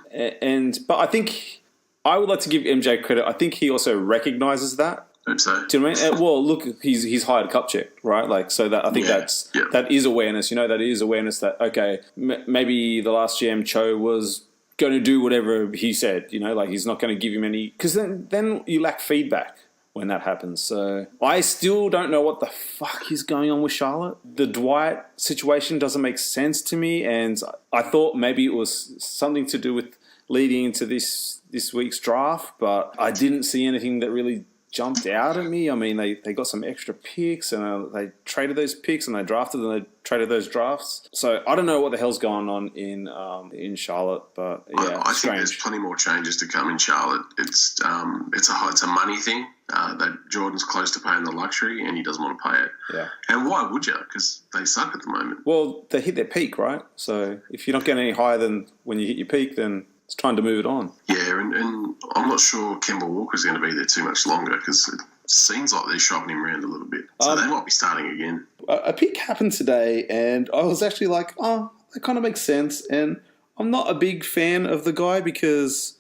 But I think I would like to give MJ credit. I think he also recognizes that. Hope so. Do you know what I mean? Well, look, he's hired Kupchak, right? Like, so that I think that is awareness. You know, that is awareness that okay, maybe the last GM Cho was going to do whatever he said. You know, like he's not going to give him any, because then you lack feedback when that happens. So I still don't know what the fuck is going on with Charlotte. The Dwight situation doesn't make sense to me, and I thought maybe it was something to do with leading into this week's draft, but I didn't see anything that really jumped out at me. I mean, they got some extra picks, and they traded those picks, and they drafted and they traded those drafts. So I don't know what the hell's going on in Charlotte, but yeah, I think there's plenty more changes to come in Charlotte. It's a money thing. That Jordan's close to paying the luxury, and he doesn't want to pay it. Yeah. And why would you? Because they suck at the moment. Well, they hit their peak, right? So if you're not getting any higher than when you hit your peak, then it's time to move it on. Yeah, and I'm not sure Kemba Walker's going to be there too much longer, because it seems like they're shopping him around a little bit. So they might be starting again. A pick happened today, and I was actually like, oh, that kind of makes sense. And I'm not a big fan of the guy because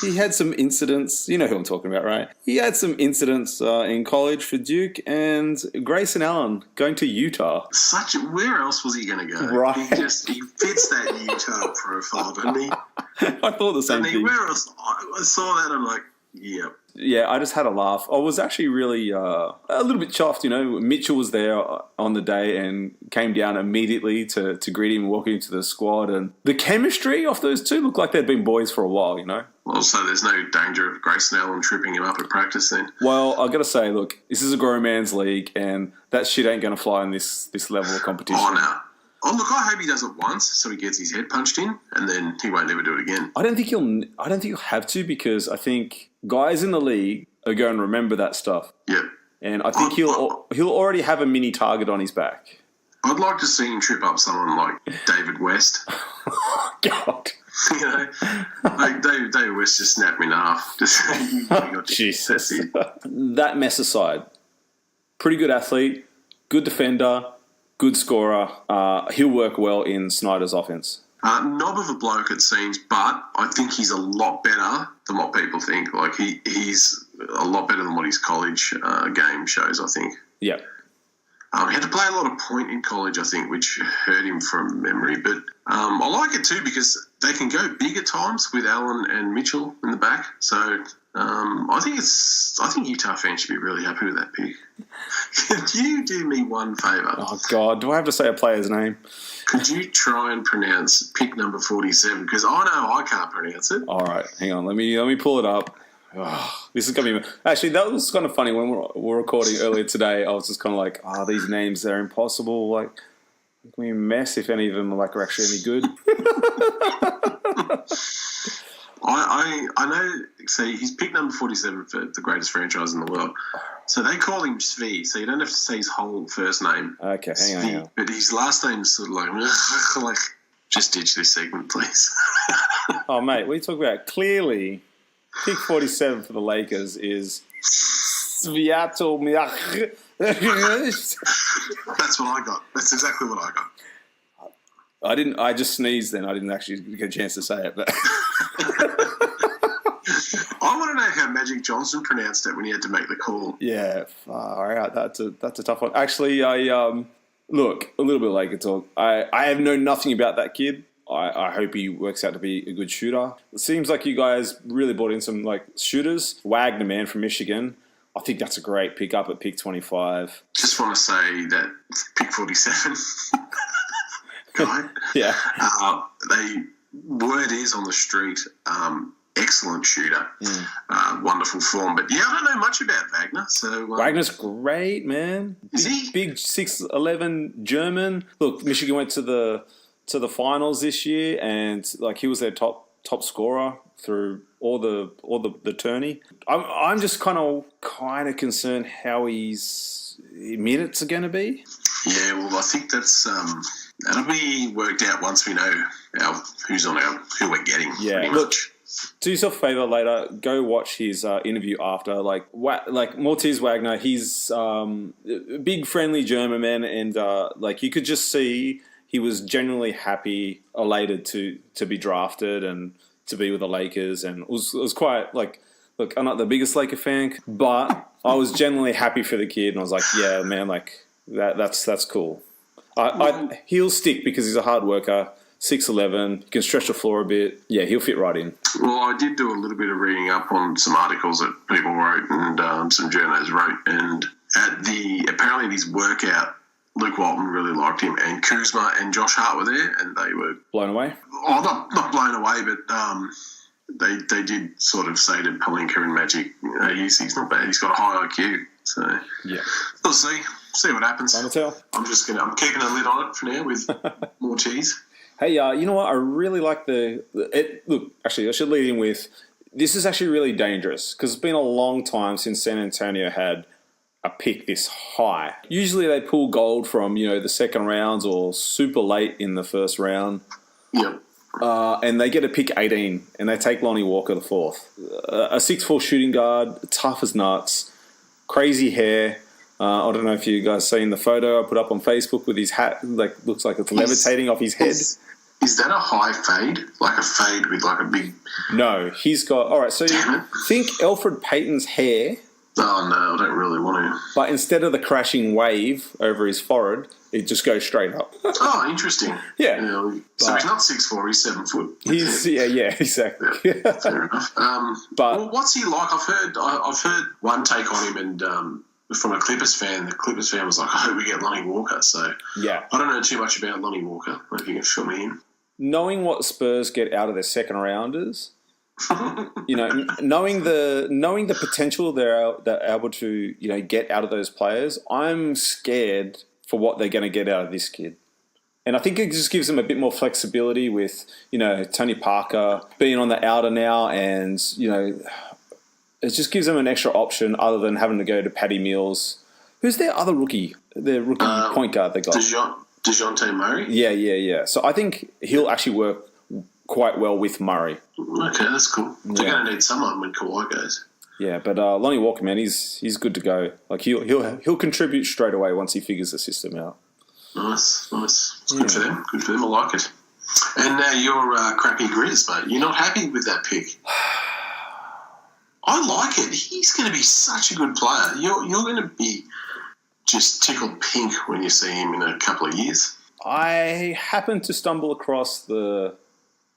he had some incidents. You know who I'm talking about, right? He had some incidents in college for Duke, and Grayson Allen going to Utah. Where else was he going to go? Right. He fits that Utah profile, doesn't he? I thought the same thing. Where else? I saw that, I'm like, yeah. Yeah, I just had a laugh. I was actually really a little bit chuffed, you know. Mitchell was there on the day and came down immediately to greet him, walking into the squad. And the chemistry of those two looked like they'd been boys for a while, you know. Well, so there's no danger of Grayson Allen tripping him up at practice then? Well, I got to say, look, this is a grown man's league, and that shit ain't going to fly in this level of competition. Oh, no. Oh, look, I hope he does it once so he gets his head punched in, and then he won't ever do it again. I don't think he'll have to, because I think guys in the league are going to remember that stuff. Yeah. And I think he'll already have a mini target on his back. I'd like to see him trip up someone like David West. God. You know, like David West just snapped me in half. Jesus. That mess aside, pretty good athlete, good defender, good scorer. He'll work well in Snyder's offense. Knob of a bloke, it seems, but I think he's a lot better than what people think. Like, he's a lot better than what his college game shows, I think. Yeah. He had to play a lot of point in college, I think, which hurt him from memory. But I like it too because they can go big at times with Allen and Mitchell in the back. So I think Utah fans should be really happy with that pick. Could you do me one favour? Oh, God. Do I have to say a player's name? Could you try and pronounce pick number 47? Because I know I can't pronounce it. All right. Hang on. Let me pull it up. Oh, this is going to be... Actually, that was kind of funny. When we were recording earlier today, I was just kind of like, these names, they're impossible. Like, we mess if any of them are actually any good. I know, so he's pick number 47 for the greatest franchise in the world. So they call him Svi, so you don't have to say his whole first name. Okay, hang on. But his last name is sort of like just ditch this segment, please. Oh, mate, what are you talking about? Clearly, pick 47 for the Lakers is Sviato Miach. That's what I got. That's exactly what I got. I just sneezed then. I didn't actually get a chance to say it, but... I want to know how Magic Johnson pronounced it when he had to make the call. Yeah, far out. That's a tough one. Actually, look, a little bit Laker talk. I have known nothing about that kid. I hope he works out to be a good shooter. It seems like you guys really brought in some shooters. Wagner, man, from Michigan. I think that's a great pick up at pick 25. Just want to say that pick 47 guy. Yeah. Word is on the street, excellent shooter, wonderful form. But yeah, I don't know much about Wagner. So Wagner's great, man. Is he? Big 6'11" German. Look, Michigan went to the finals this year, and he was their top scorer through all the tourney. I'm just kind of concerned how his minutes are going to be. Yeah, well, I think that'll be worked out once we know who we're getting. Yeah, pretty look, much. Do yourself a favor later. Go watch his interview after. Mortiz Wagner, he's a big, friendly German man, and you could just see he was genuinely happy, elated to be drafted and to be with the Lakers, and it was quite look, I'm not the biggest Laker fan, but I was genuinely happy for the kid, and I was like, yeah, man, that's cool. He'll stick because he's a hard worker. 6'11", can stretch the floor a bit. Yeah, he'll fit right in. Well, I did do a little bit of reading up on some articles that people wrote and some journos wrote, and apparently this workout, Luke Walton really liked him, and Kuzma and Josh Hart were there, and they were blown away. Oh, not blown away, but they did sort of say to Pelinka and Magic, he's not bad. He's got a high IQ, so yeah, we'll see what happens. Time to tell. I'm keeping a lid on it for now with more cheese. Hey, you know what? I really like look, actually, I should lead in with, this is actually really dangerous because it's been a long time since San Antonio had a pick this high. Usually they pull gold from, the second rounds or super late in the first round. Yep. And they get a pick 18 and they take Lonnie Walker the fourth. A 6'4" shooting guard, tough as nuts, crazy hair. I don't know if you guys seen the photo I put up on Facebook with his hat, looks like it's levitating off his head. Is that a high fade? Like a fade with a big... No, he's got... All right, so you think Elfrid Payton's hair... Oh, no, I don't really want to. But instead of the crashing wave over his forehead, it just goes straight up. Oh, interesting. Yeah. So he's not 6'4", he's 7 foot. He's yeah, exactly. Yeah, fair enough. Well, what's he like? I've heard one take on him, and from a Clippers fan, the Clippers fan was like, I hope we get Lonnie Walker. So yeah, I don't know too much about Lonnie Walker. If you can fill me in. Knowing what Spurs get out of their second rounders, knowing the potential they're able to get out of those players, I'm scared for what they're going to get out of this kid. And I think it just gives them a bit more flexibility with Tony Parker being on the outer now, and it just gives them an extra option other than having to go to Patty Mills. Who's their other rookie? Their rookie point guard they got. DeJounte Murray? Yeah. So I think he'll actually work quite well with Murray. Okay, that's cool. They're going to need someone when Kawhi goes. Yeah, but Lonnie Walker, man, he's good to go. Like he'll contribute straight away once he figures the system out. Nice. Good for them. Good for them. I like it. And now you're crappy Grizz, mate. You're not happy with that pick. I like it. He's going to be such a good player. You're going to be just tickled pink when you see him in a couple of years. I happened to stumble across the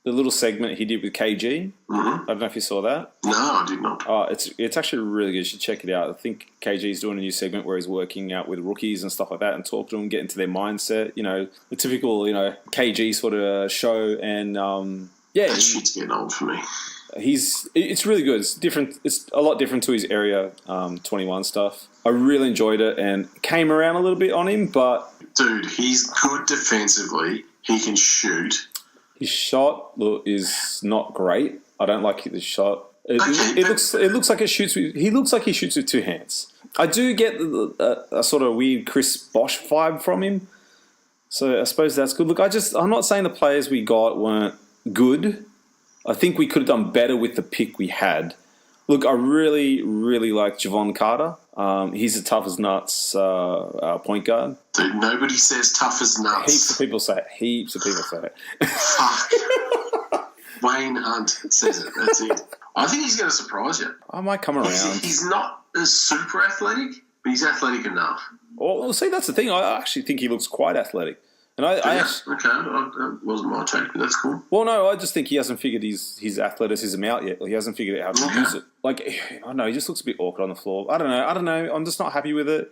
little segment he did with KG. Mm-hmm. I don't know if you saw that. No, I did not. It's actually really good. You should check it out. I think KG's doing a new segment where he's working out with rookies and stuff like that and talk to them, get into their mindset. You know, the typical, KG sort of show. And, that shit's getting old for me. It's really good. It's different. It's a lot different to his Area 21 stuff. I really enjoyed it and came around a little bit on him, but... Dude, he's good defensively. He can shoot. His shot is not great. I don't like his shot. It looks like he shoots with two hands. I do get a sort of weird Chris Bosh vibe from him. So I suppose that's good. Look, I'm not saying the players we got weren't good. I think we could have done better with the pick we had. Look, I really, really like Javon Carter. He's a tough as nuts point guard. Dude, nobody says tough as nuts. Heaps of people say it. Fuck. Wayne Hunt says it. That's it. I think he's going to surprise you. I might come around. He's not as super athletic, but he's athletic enough. Well, see, that's the thing. I actually think he looks quite athletic. And That wasn't my take, but that's cool. Well, no, I just think he hasn't figured his athleticism out yet. He hasn't figured out how to use it. Like, I don't know, he just looks a bit awkward on the floor. I don't know. I'm just not happy with it.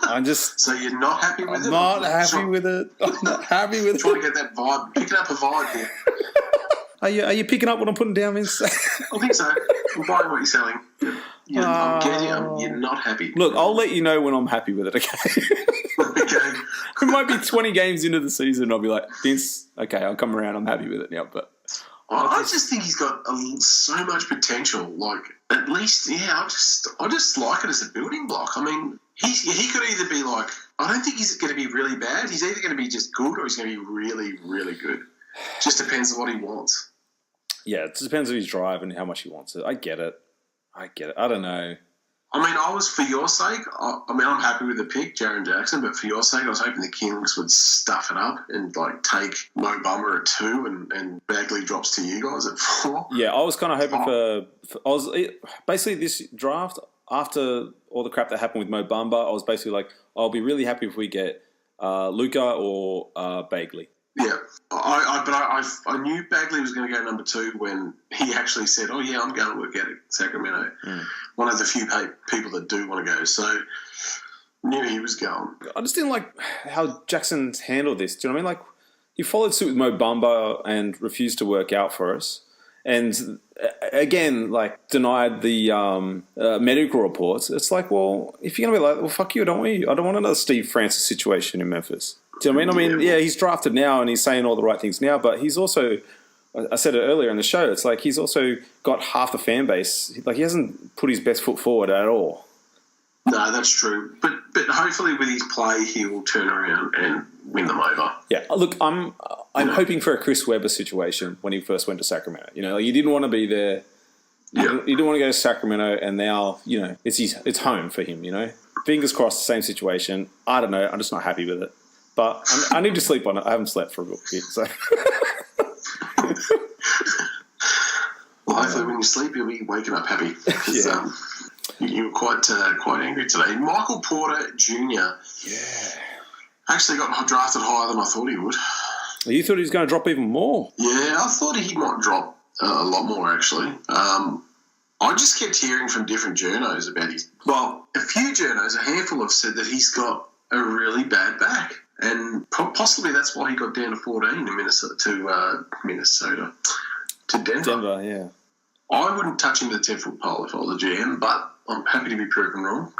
I'm just... So you're not happy with it? I'm not happy with it. Trying to get that vibe. Picking up a vibe here. Are you picking up what I'm putting down, Vince? I think so. I'm buying what you're selling. I'm getting you. You're not happy. Look, I'll let you know when I'm happy with it, okay? Okay. It might be 20 games into the season and I'll be like, Vince, okay, I'll come around. I'm happy with it now. But I just think he's got so much potential. Like, at least, I just like it as a building block. I mean, he could either be like, I don't think he's going to be really bad. He's either going to be just good or he's going to be really, really good. Just depends on what he wants. Yeah, it just depends on his drive and how much he wants it. I get it. I don't know. I mean, for your sake, I'm happy with the pick, Jaren Jackson, but for your sake, I was hoping the Kings would stuff it up and, take Mo Bummer at 2 and Bagley drops to you guys at 4. Yeah, I was kind of hoping basically this draft, after all the crap that happened with Mo Bamba, I was basically like, I'll be really happy if we get Luka or Bagley. Yeah, I knew Bagley was going to go number 2 when he actually said, "Oh yeah, I'm going to work out at Sacramento." One of the few people that do want to go, so knew he was going. I just didn't like how Jackson's handled this. Do you know what I mean? Like, he followed suit with Mo Bamba and refused to work out for us, and again, denied the medical reports. It's like, well, if you're going to be like, well, fuck you, I don't want another Steve Francis situation in Memphis. Do you know what I mean? I mean, yeah, he's drafted now and he's saying all the right things now, but he's also, I said it earlier in the show, it's like he's also got half the fan base. Like, he hasn't put his best foot forward at all. No, that's true. But hopefully with his play, he will turn around and win them over. Yeah, look, I'm hoping for a Chris Webber situation when he first went to Sacramento. You didn't want to be there. You didn't want to go to Sacramento, and now, it's home for him, Fingers crossed, the same situation. I don't know. I'm just not happy with it. But I need to sleep on it. I haven't slept for a bit, so. Well, hopefully when you sleep, you'll be waking up happy. Yeah. You were quite angry today. Michael Porter Jr. Actually got drafted higher than I thought he would. You thought he was going to drop even more? Yeah, I thought he might drop a lot more, actually. I just kept hearing from different journos about a few journos, a handful have said that he's got a really bad back. And possibly that's why he got down to 14 in Minnesota to Denver. Denver, yeah. I wouldn't touch him with a 10-foot pole if I was the GM, but I'm happy to be proven wrong.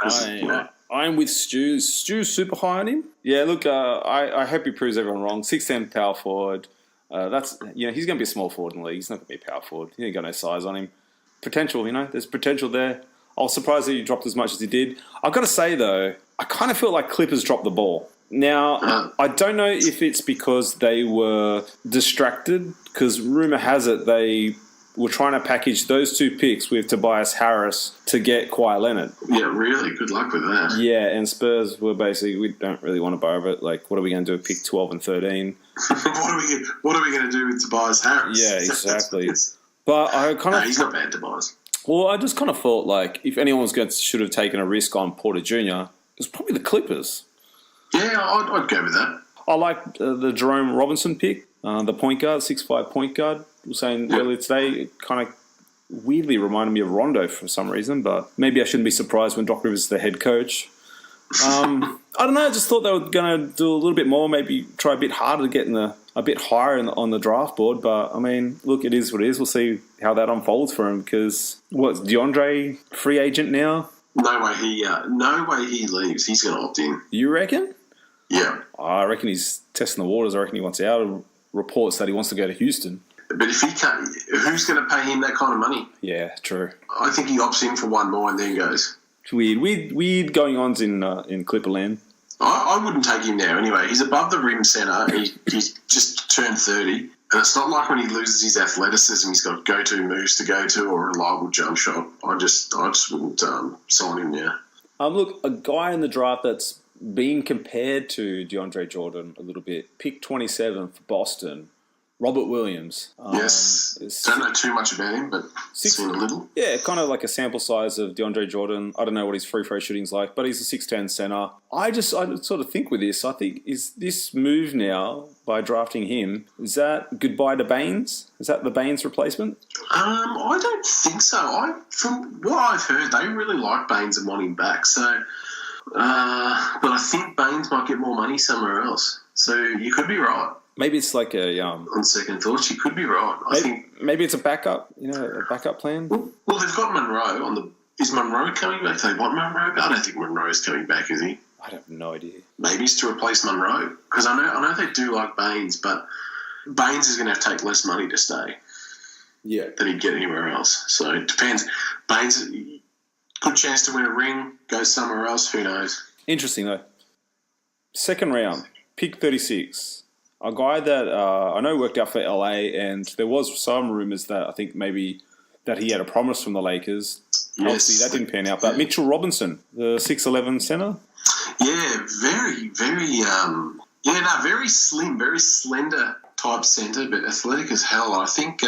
I'm with Stu. Stu's super high on him. Yeah, look, I hope he proves everyone wrong. 6'10" power forward. He's going to be a small forward in the league. He's not going to be a power forward. He ain't got no size on him. Potential, there's potential there. I was surprised that he dropped as much as he did. I've got to say, though, I kind of feel like Clippers dropped the ball. Now, I don't know if it's because they were distracted, because rumour has it they were trying to package those 2 picks with Tobias Harris to get Kawhi Leonard. Yeah, really. Good luck with that. Yeah, and Spurs were basically, we don't really want to borrow it. Like, what are we going to do with pick 12 and 13? what are we going to do with Tobias Harris? Yeah, exactly. But I kind of... No, he's not bad, Tobias. Well, I just kind of thought, like, if anyone should have taken a risk on Porter Jr., it was probably the Clippers. Yeah, I'd go with that. I like the Jerome Robinson pick, the point guard, 6'5" point guard. I was saying earlier today, it kind of weirdly reminded me of Rondo for some reason, but maybe I shouldn't be surprised when Doc Rivers is the head coach. I don't know, I just thought they were going to do a little bit more, maybe try a bit harder to get a bit higher on the draft board, but, I mean, look, it is what it is. We'll see how that unfolds for him, because, what's DeAndre free agent now? No way he leaves. He's going to opt in. You reckon? Yeah. I reckon he's testing the waters. I reckon he wants out of reports that he wants to go to Houston. But if he can't, who's going to pay him that kind of money? Yeah, true. I think he opts in for one more and then goes. It's weird going ons in Clipperland. I wouldn't take him there anyway. He's above the rim centre. He's just turned 30. And it's not like when he loses his athleticism, he's got go-to moves to go to or a reliable jump shot. I just wouldn't sign him now. Look, a guy in the draft that's being compared to DeAndre Jordan a little bit, pick 27 for Boston, Robert Williams. Yes. Don't know too much about him, but seen a little. Yeah, kind of like a sample size of DeAndre Jordan. I don't know what his free throw shooting's like, but he's a 6'10" center. I sort of think with this, I think, is this move now by drafting him, is that goodbye to Baines? Is that the Baines replacement? I don't think so. From what I've heard, they really like Baines and want him back. So, but I think Baines might get more money somewhere else. So you could be right. Maybe it's like a... on second thoughts, you could be right. I think maybe it's a backup, a backup plan. Well, they've got Monroe on the... Is Monroe coming back? Do they want Monroe? I don't think Monroe's coming back, is he? I have no idea. Maybe it's to replace Monroe. Because I know they do like Baines, but Baines is going to have to take less money to stay. Yeah. Than he'd get anywhere else. So it depends. Baines, good chance to win a ring, go somewhere else, who knows? Interesting, though. Second round, pick 36. A guy that I know worked out for LA, and there was some rumours that I think maybe that he had a promise from the Lakers. Yes. Obviously, that didn't pan out. But Mitchell Robinson, the 6'11" centre. Yeah, very, very, very slim, very slender type centre, but athletic as hell. I think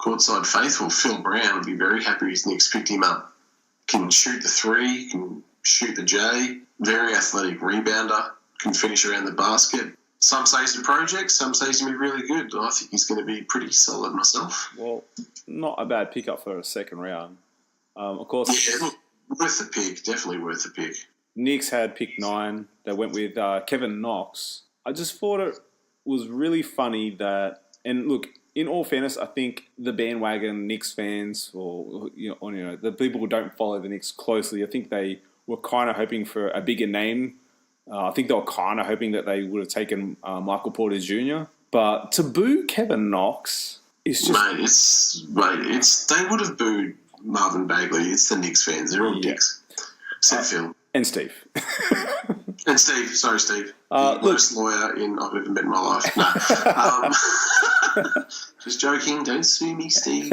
courtside faithful Phil Brown would be very happy his Knicks picked him up. Can shoot the three, can shoot the J, very athletic rebounder, can finish around the basket. Some say he's a project, some say he's going to be really good. I think he's going to be pretty solid myself. Well, not a bad pickup for a second round. Of course... Yeah, look, worth the pick, definitely worth the pick. Knicks had pick 9. They went with Kevin Knox. I just thought it was really funny that... And look, in all fairness, I think the bandwagon Knicks fans or the people who don't follow the Knicks closely, I think they were kind of hoping for a bigger name. I think they were kind of hoping that they would have taken Michael Porter Jr. But to boo Kevin Knox is just... Mate, they would have booed Marvin Bagley. It's the Knicks fans. They're all dicks. Except Phil. And Steve. And Steve. Sorry, Steve. The worst lawyer I've ever met in my life. No. Just joking. Don't sue me, Steve.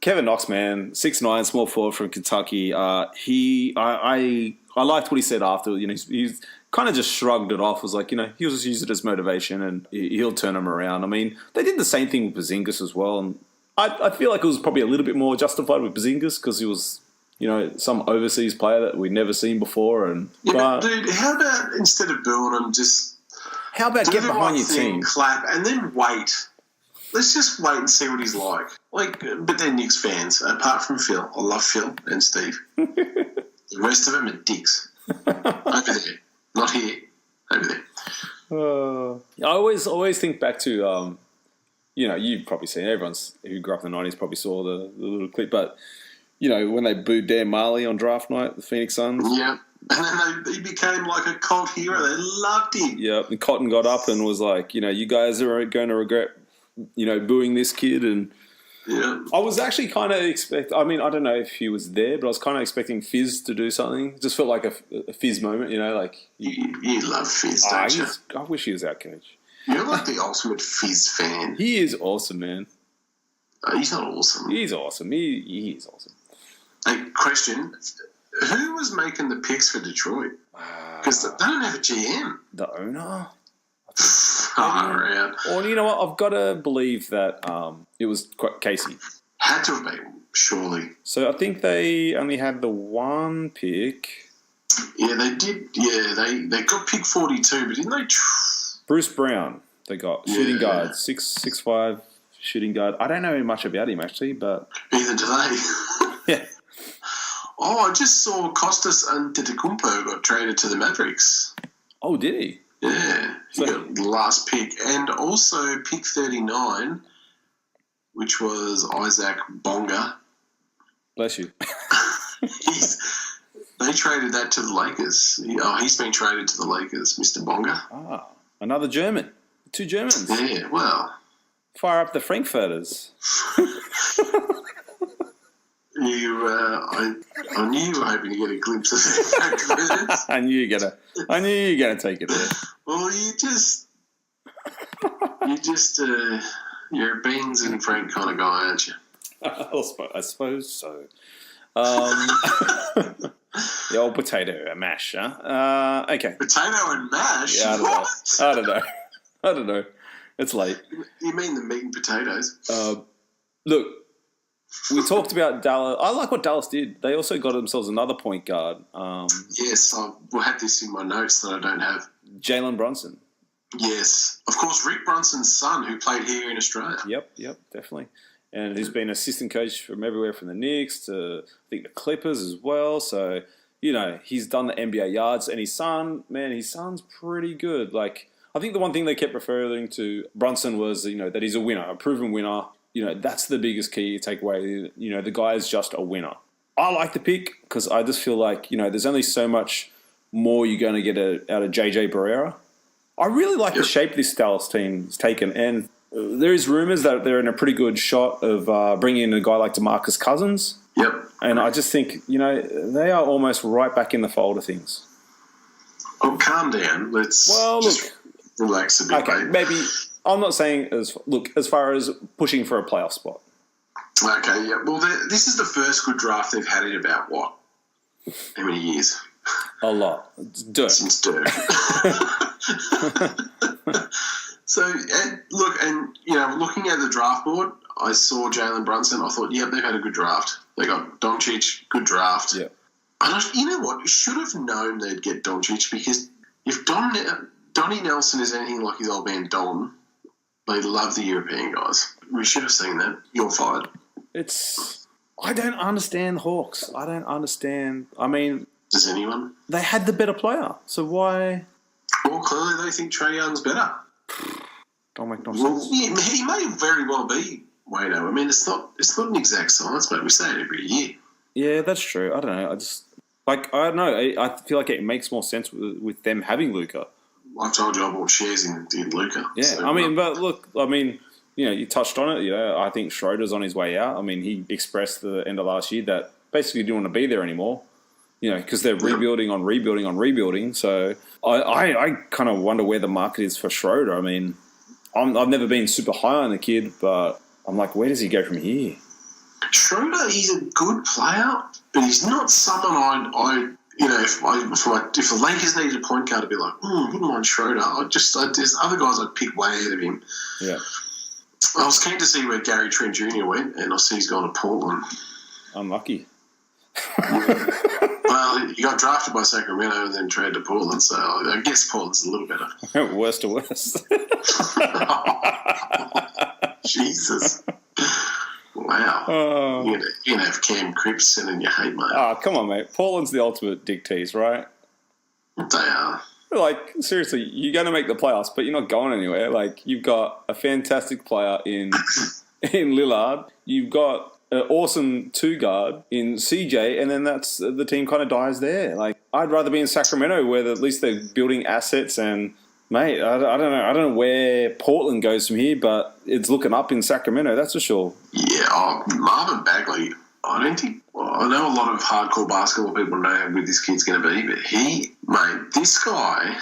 Kevin Knox, man, 6'9", small forward from Kentucky. I liked what he said after. He's kind of just shrugged it off. Was like, he'll just use it as motivation and he'll turn him around. I mean, they did the same thing with Porzingis as well, and I feel like it was probably a little bit more justified with Porzingis because he was, some overseas player that we'd never seen before. And but dude, how about instead of booing him, how about get behind your team, clap, and then wait. Let's just wait and see what he's like. But they're Knicks fans, apart from Phil. I love Phil and Steve. The rest of them are dicks. Over there. Not here. Over there. I always think back to, you've probably seen, everyone who grew up in the 90s probably saw the little clip, but, when they booed Dan Marley on draft night, the Phoenix Suns. Yeah. And then he became like a cult hero. They loved him. Yeah. And Cotton got up and was like, you guys are going to regret, booing this kid. And Yeah. I was actually kind of I mean, I don't know if he was there, but I was kind of expecting Fizz to do something. It just felt like a Fizz moment, you know, like... You love Fizz, don't you? I wish he was our coach. You're like the ultimate Fizz fan. He is awesome, man. He's not awesome. He's awesome. He is awesome. Hey, question. Who was making the picks for Detroit? Because they don't have a GM. The owner? Far out. Or you know what? I've got to believe that it was Casey. Had to have been, surely. So I think they only had the one pick. Yeah, they did. Yeah, they got pick 42, but didn't they? Bruce Brown, they got shooting guard, 6'5" shooting guard. I don't know much about him actually, but Neither do they. yeah. Oh, I just saw Costas Antetokounmpo got traded to the Mavericks. Oh, did he? Yeah, he got the last pick, and also pick 39, which was Isaac Bonga. Bless you. They traded that to the Lakers. He's been traded to the Lakers, Mr. Bonga. Ah, another German. 2 Germans. Yeah, well. Fire up the Frankfurters. I knew you were hoping to get a glimpse of that. I knew you were gonna take it there. Well, you're a beans and Frank kind of guy, aren't you? I suppose so. The old potato mash, huh? Okay. Potato and mash? Yeah, I don't know. It's late. You mean the meat and potatoes? Look, we talked about Dallas. I like what Dallas did. They also got themselves another point guard. Yes, I had this in my notes that I don't have. Jalen Brunson. Yes. Of course, Rick Brunson's son, who played here in Australia. Yep, definitely. And he's been assistant coach from everywhere from the Knicks to, I think, the Clippers as well. So, you know, he's done the NBA yards. And his son's pretty good. Like, I think the one thing they kept referring to Brunson was, you know, that he's a winner, a proven winner. You know, that's the biggest key you take away. You know, the guy is just a winner. I like the pick because I just feel like, you know, there's only so much more you're going to get out of JJ Barrera. I really like the shape this Dallas team's taken. And there is rumours that they're in a pretty good shot of bringing in a guy like DeMarcus Cousins. Yep. And I just think, you know, they are almost right back in the fold of things. Oh, calm down. Let's relax a bit. Okay, mate. maybe... I'm not saying as far as pushing for a playoff spot. Okay, yeah. Well, this is the first good draft they've had in about, what? How many years? A lot. It's dirt. Since dirt. So, looking at the draft board, I saw Jalen Brunson. I thought, they've had a good draft. They got Doncic, good draft. Yeah. And you know what? You should have known they'd get Doncic because if Donnie Nelson is anything like his old man Don, they love the European guys. We should have seen that. You're fired. I don't understand Hawks. I don't understand. I mean... Does anyone? They had the better player, so why... Well, clearly they think Trae Young's better. Don't make no sense. Yeah, he may very well be, Wayne'o. I mean, it's not an exact science, but we say it every year. Yeah, that's true. I don't know. I don't know. I feel like it makes more sense with them having Luka. I told you I bought shares in Luka. Yeah, so, but look, you know, you touched on it. You know, I think Schroeder's on his way out. I mean, he expressed at the end of last year that basically didn't want to be there anymore. You know, because they're rebuilding on rebuilding. So I kind of wonder where the market is for Schroeder. I mean, I've never been super high on the kid, but I'm like, where does he go from here? Schroeder, he's a good player, but he's not someone if the Lakers needed a point guard, I'd be like, wouldn't mind Schroeder. There's other guys I'd pick way ahead of him. Yeah. I was keen to see where Gary Trent Jr. went, and I see he's gone to Portland. Unlucky. Well, he got drafted by Sacramento and then traded to Portland, so I guess Portland's a little better. Worst to worst. Jesus. Wow. You're going to have Cam Cripps sending you hate mail. Oh, come on, mate. Portland's the ultimate dick tease, right? They are. Like, seriously, you're going to make the playoffs, but you're not going anywhere. Like, you've got a fantastic player in Lillard. You've got an awesome two-guard in CJ, and then that's the team kind of dies there. Like, I'd rather be in Sacramento where at least they're building assets and, Mate, I don't know. I don't know where Portland goes from here, but it's looking up in Sacramento, that's for sure. Yeah, Marvin Bagley, I know a lot of hardcore basketball people know how good this kid's going to be, but this guy,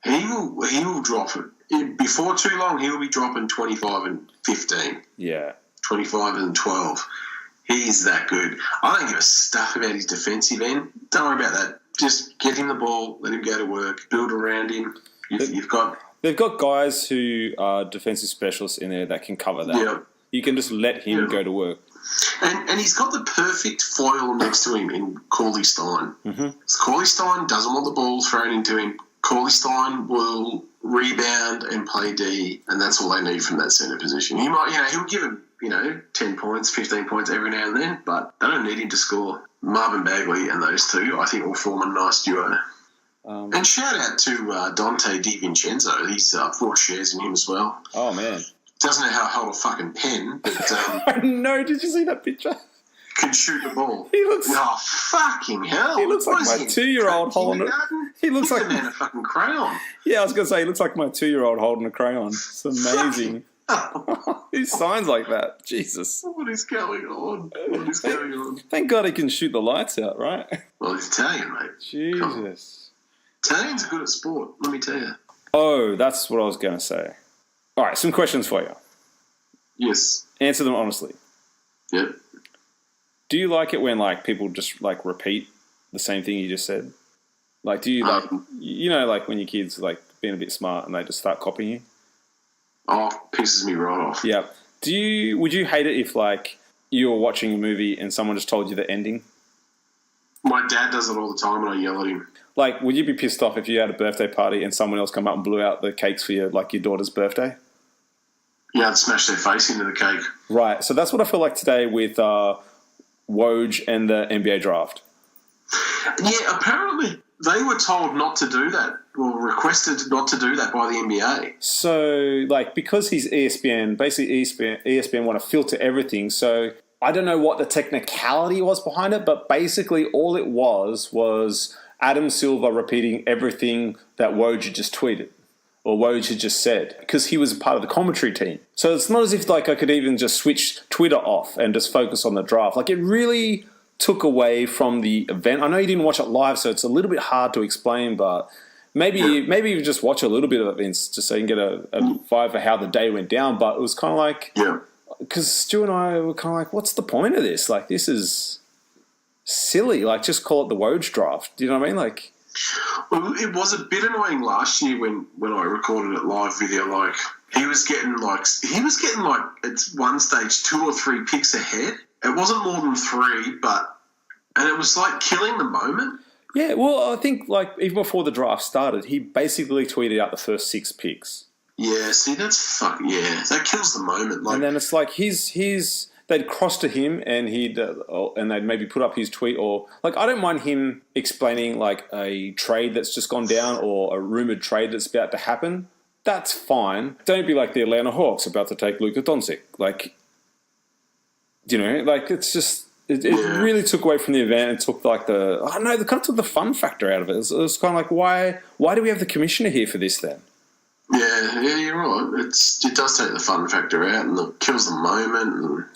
he will drop it. Before too long, he'll be dropping 25 and 15. Yeah. 25 and 12. He is that good. I don't give a stuff about his defensive end. Don't worry about that. Just get him the ball, let him go to work, build around him. They've got guys who are defensive specialists in there that can cover that. Yeah. You can just let him go to work. And he's got the perfect foil next to him in Cauley Stein. Mm-hmm. Cauley Stein doesn't want the ball thrown into him. Cauley Stein will rebound and play D, and that's all they need from that centre position. He'll give him, 10 points, 15 points every now and then, but they don't need him to score. Marvin Bagley and those two, I think, will form a nice duo. And shout out to Dante DiVincenzo. He's 4 shares in him as well. Oh, man. Doesn't know how to hold a fucking pen, but... No, did you see that picture? Can shoot the ball. He looks... Oh, fucking hell. He looks like my 2-year-old holding it. He looks like... a man a fucking crayon. Yeah, I was going to say, he looks like my 2-year-old holding a crayon. It's amazing. He signs like that. Jesus. What is going on? Thank God he can shoot the lights out, right? Well, he's Italian, mate. Jesus. Italians are good at sport, let me tell you. Oh, that's what I was going to say. All right, some questions for you. Yes. Answer them honestly. Yep. Do you like it when people just repeat the same thing you just said? Do you when your kids being a bit smart and they just start copying you? Oh, pisses me right off. Yeah. Would you hate it if you were watching a movie and someone just told you the ending? My dad does it all the time and I yell at him. Would you be pissed off if you had a birthday party and someone else come up and blew out the cakes for your daughter's birthday? Yeah, I'd smash their face into the cake. Right. So that's what I feel like today with Woj and the NBA draft. Yeah, apparently they were told not to do that, or requested not to do that by the NBA. So, because he's ESPN, basically ESPN want to filter everything. So I don't know what the technicality was behind it, but basically all it was Adam Silver repeating everything that Woj had just tweeted or Woj had just said, because he was part of the commentary team. So it's not as if I could even just switch Twitter off and just focus on the draft. It really took away from the event. I know you didn't watch it live, so it's a little bit hard to explain, but maybe you just watch a little bit of it, Vince, just so you can get a vibe for how the day went down. But it was kind of because Stu and I were kind of what's the point of this? This is silly. Just call it the Woj draft. Do you know what I mean? Well, it was a bit annoying last year when I recorded it live video. He was getting at one stage 2 or 3 picks ahead. It wasn't more than 3, and it was killing the moment. Yeah, well, I think even before the draft started, he basically tweeted out the first 6 picks. Yeah, see, that kills the moment. And then it's they'd cross to him and they'd maybe put up his tweet or I don't mind him explaining a trade that's just gone down or a rumored trade that's about to happen. That's fine. Don't be like the Atlanta Hawks about to take Luka Doncic. It's just it really took away from the event and took they kind of took the fun factor out of it. It was kind of why do we have the commissioner here for this then? Yeah, you're right. It does take the fun factor out and it kills the moment.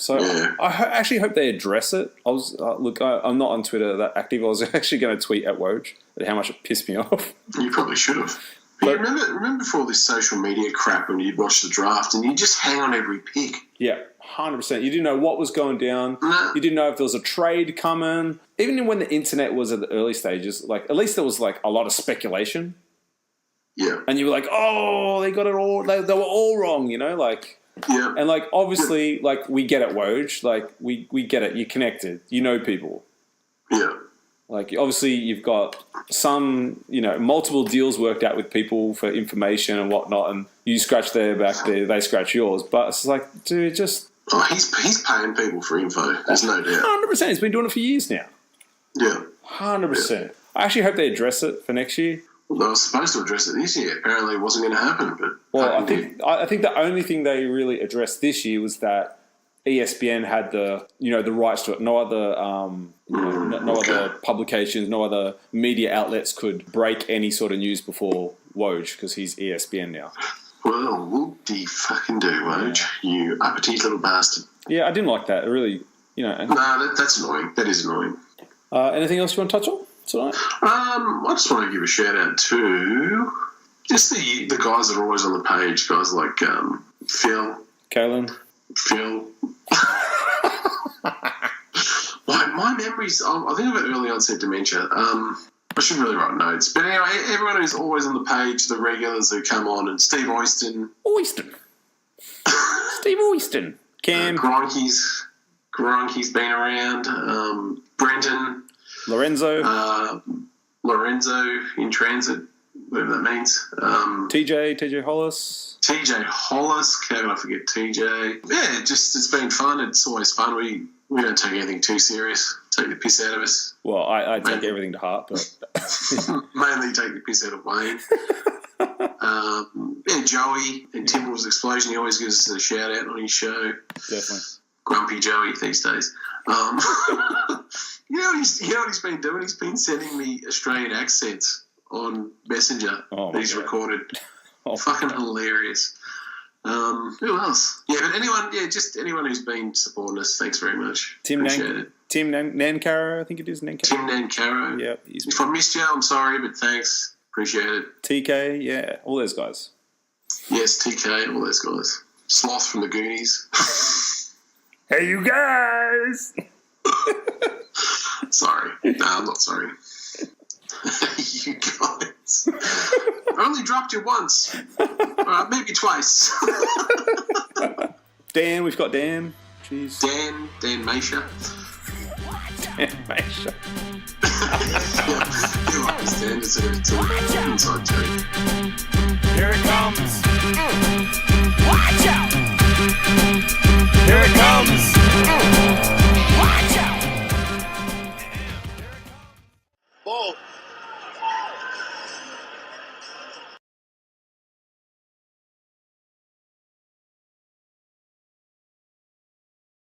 I actually hope they address it. I was I'm not on Twitter that active. I was actually going to tweet at Woj at how much it pissed me off. You probably should have. But remember before all this social media crap when you'd watch the draft and you just hang on every pick. Yeah, 100%. You didn't know what was going down. No. You didn't know if there was a trade coming. Even when the internet was at the early stages, at least there was a lot of speculation. Yeah. And you were oh, they got it all. They were all wrong, Yeah. And obviously, we get it, Woj. We get it. You're connected. You know people. Yeah. Obviously, you've got some, multiple deals worked out with people for information and whatnot, and you scratch their back, they scratch yours. But it's dude, just... Oh, he's paying people for info. There's no doubt. 100%. He's been doing it for years now. Yeah. 100%. Yeah. I actually hope they address it for next year. Well, they were supposed to address it this year. Apparently, it wasn't going to happen. But I think the only thing they really addressed this year was that ESPN had the rights to it. No other other publications, no other media outlets could break any sort of news before Woj because he's ESPN now. Well, whoop-de-fucking-do, Woj. You uppity little bastard. Yeah, I didn't like that. It really, No, that's annoying. That is annoying. Anything else you want to touch on tonight? I just want to give a shout-out to just the guys that are always on the page, guys like Phil. Kalen. Phil. My memories, I think I've got early onset dementia. I should really write notes. But anyway, everyone who's always on the page, the regulars who come on, and Steve Oyston. Steve Oyston. Cam. Gronky's been around. Brenton. Lorenzo. Lorenzo in transit, whatever that means. TJ Hollis. TJ Hollis. How can I forget TJ? Yeah, it's been fun. It's always fun. We don't take anything too serious. Take the piss out of us. Well, I take everything to heart, but mainly take the piss out of Wayne. Joey and Timberwolves Explosion. He always gives us a shout out on his show. Definitely. Grumpy Joey these days. You know what he's been doing? He's been sending me Australian accents on Messenger that he's recorded. Fucking hilarious. Who else? Yeah, but anyone who's been supporting us, thanks very much. Tim Nancaro, I think it is Nancaro. Tim Nancaro. Yeah. If I missed you, I'm sorry, but thanks. Appreciate it. TK, yeah, all those guys. Yes, TK, all those guys. Sloth from the Goonies. Hey, you guys! Sorry. No, I'm not sorry. You guys. I only dropped you once. Maybe twice. Dan, we've got Dan. Jeez. Dan Maisha. Dan Maisha. You understand, it's an inside joke. Here it comes. Watch out. Here it comes. Watch out. Ball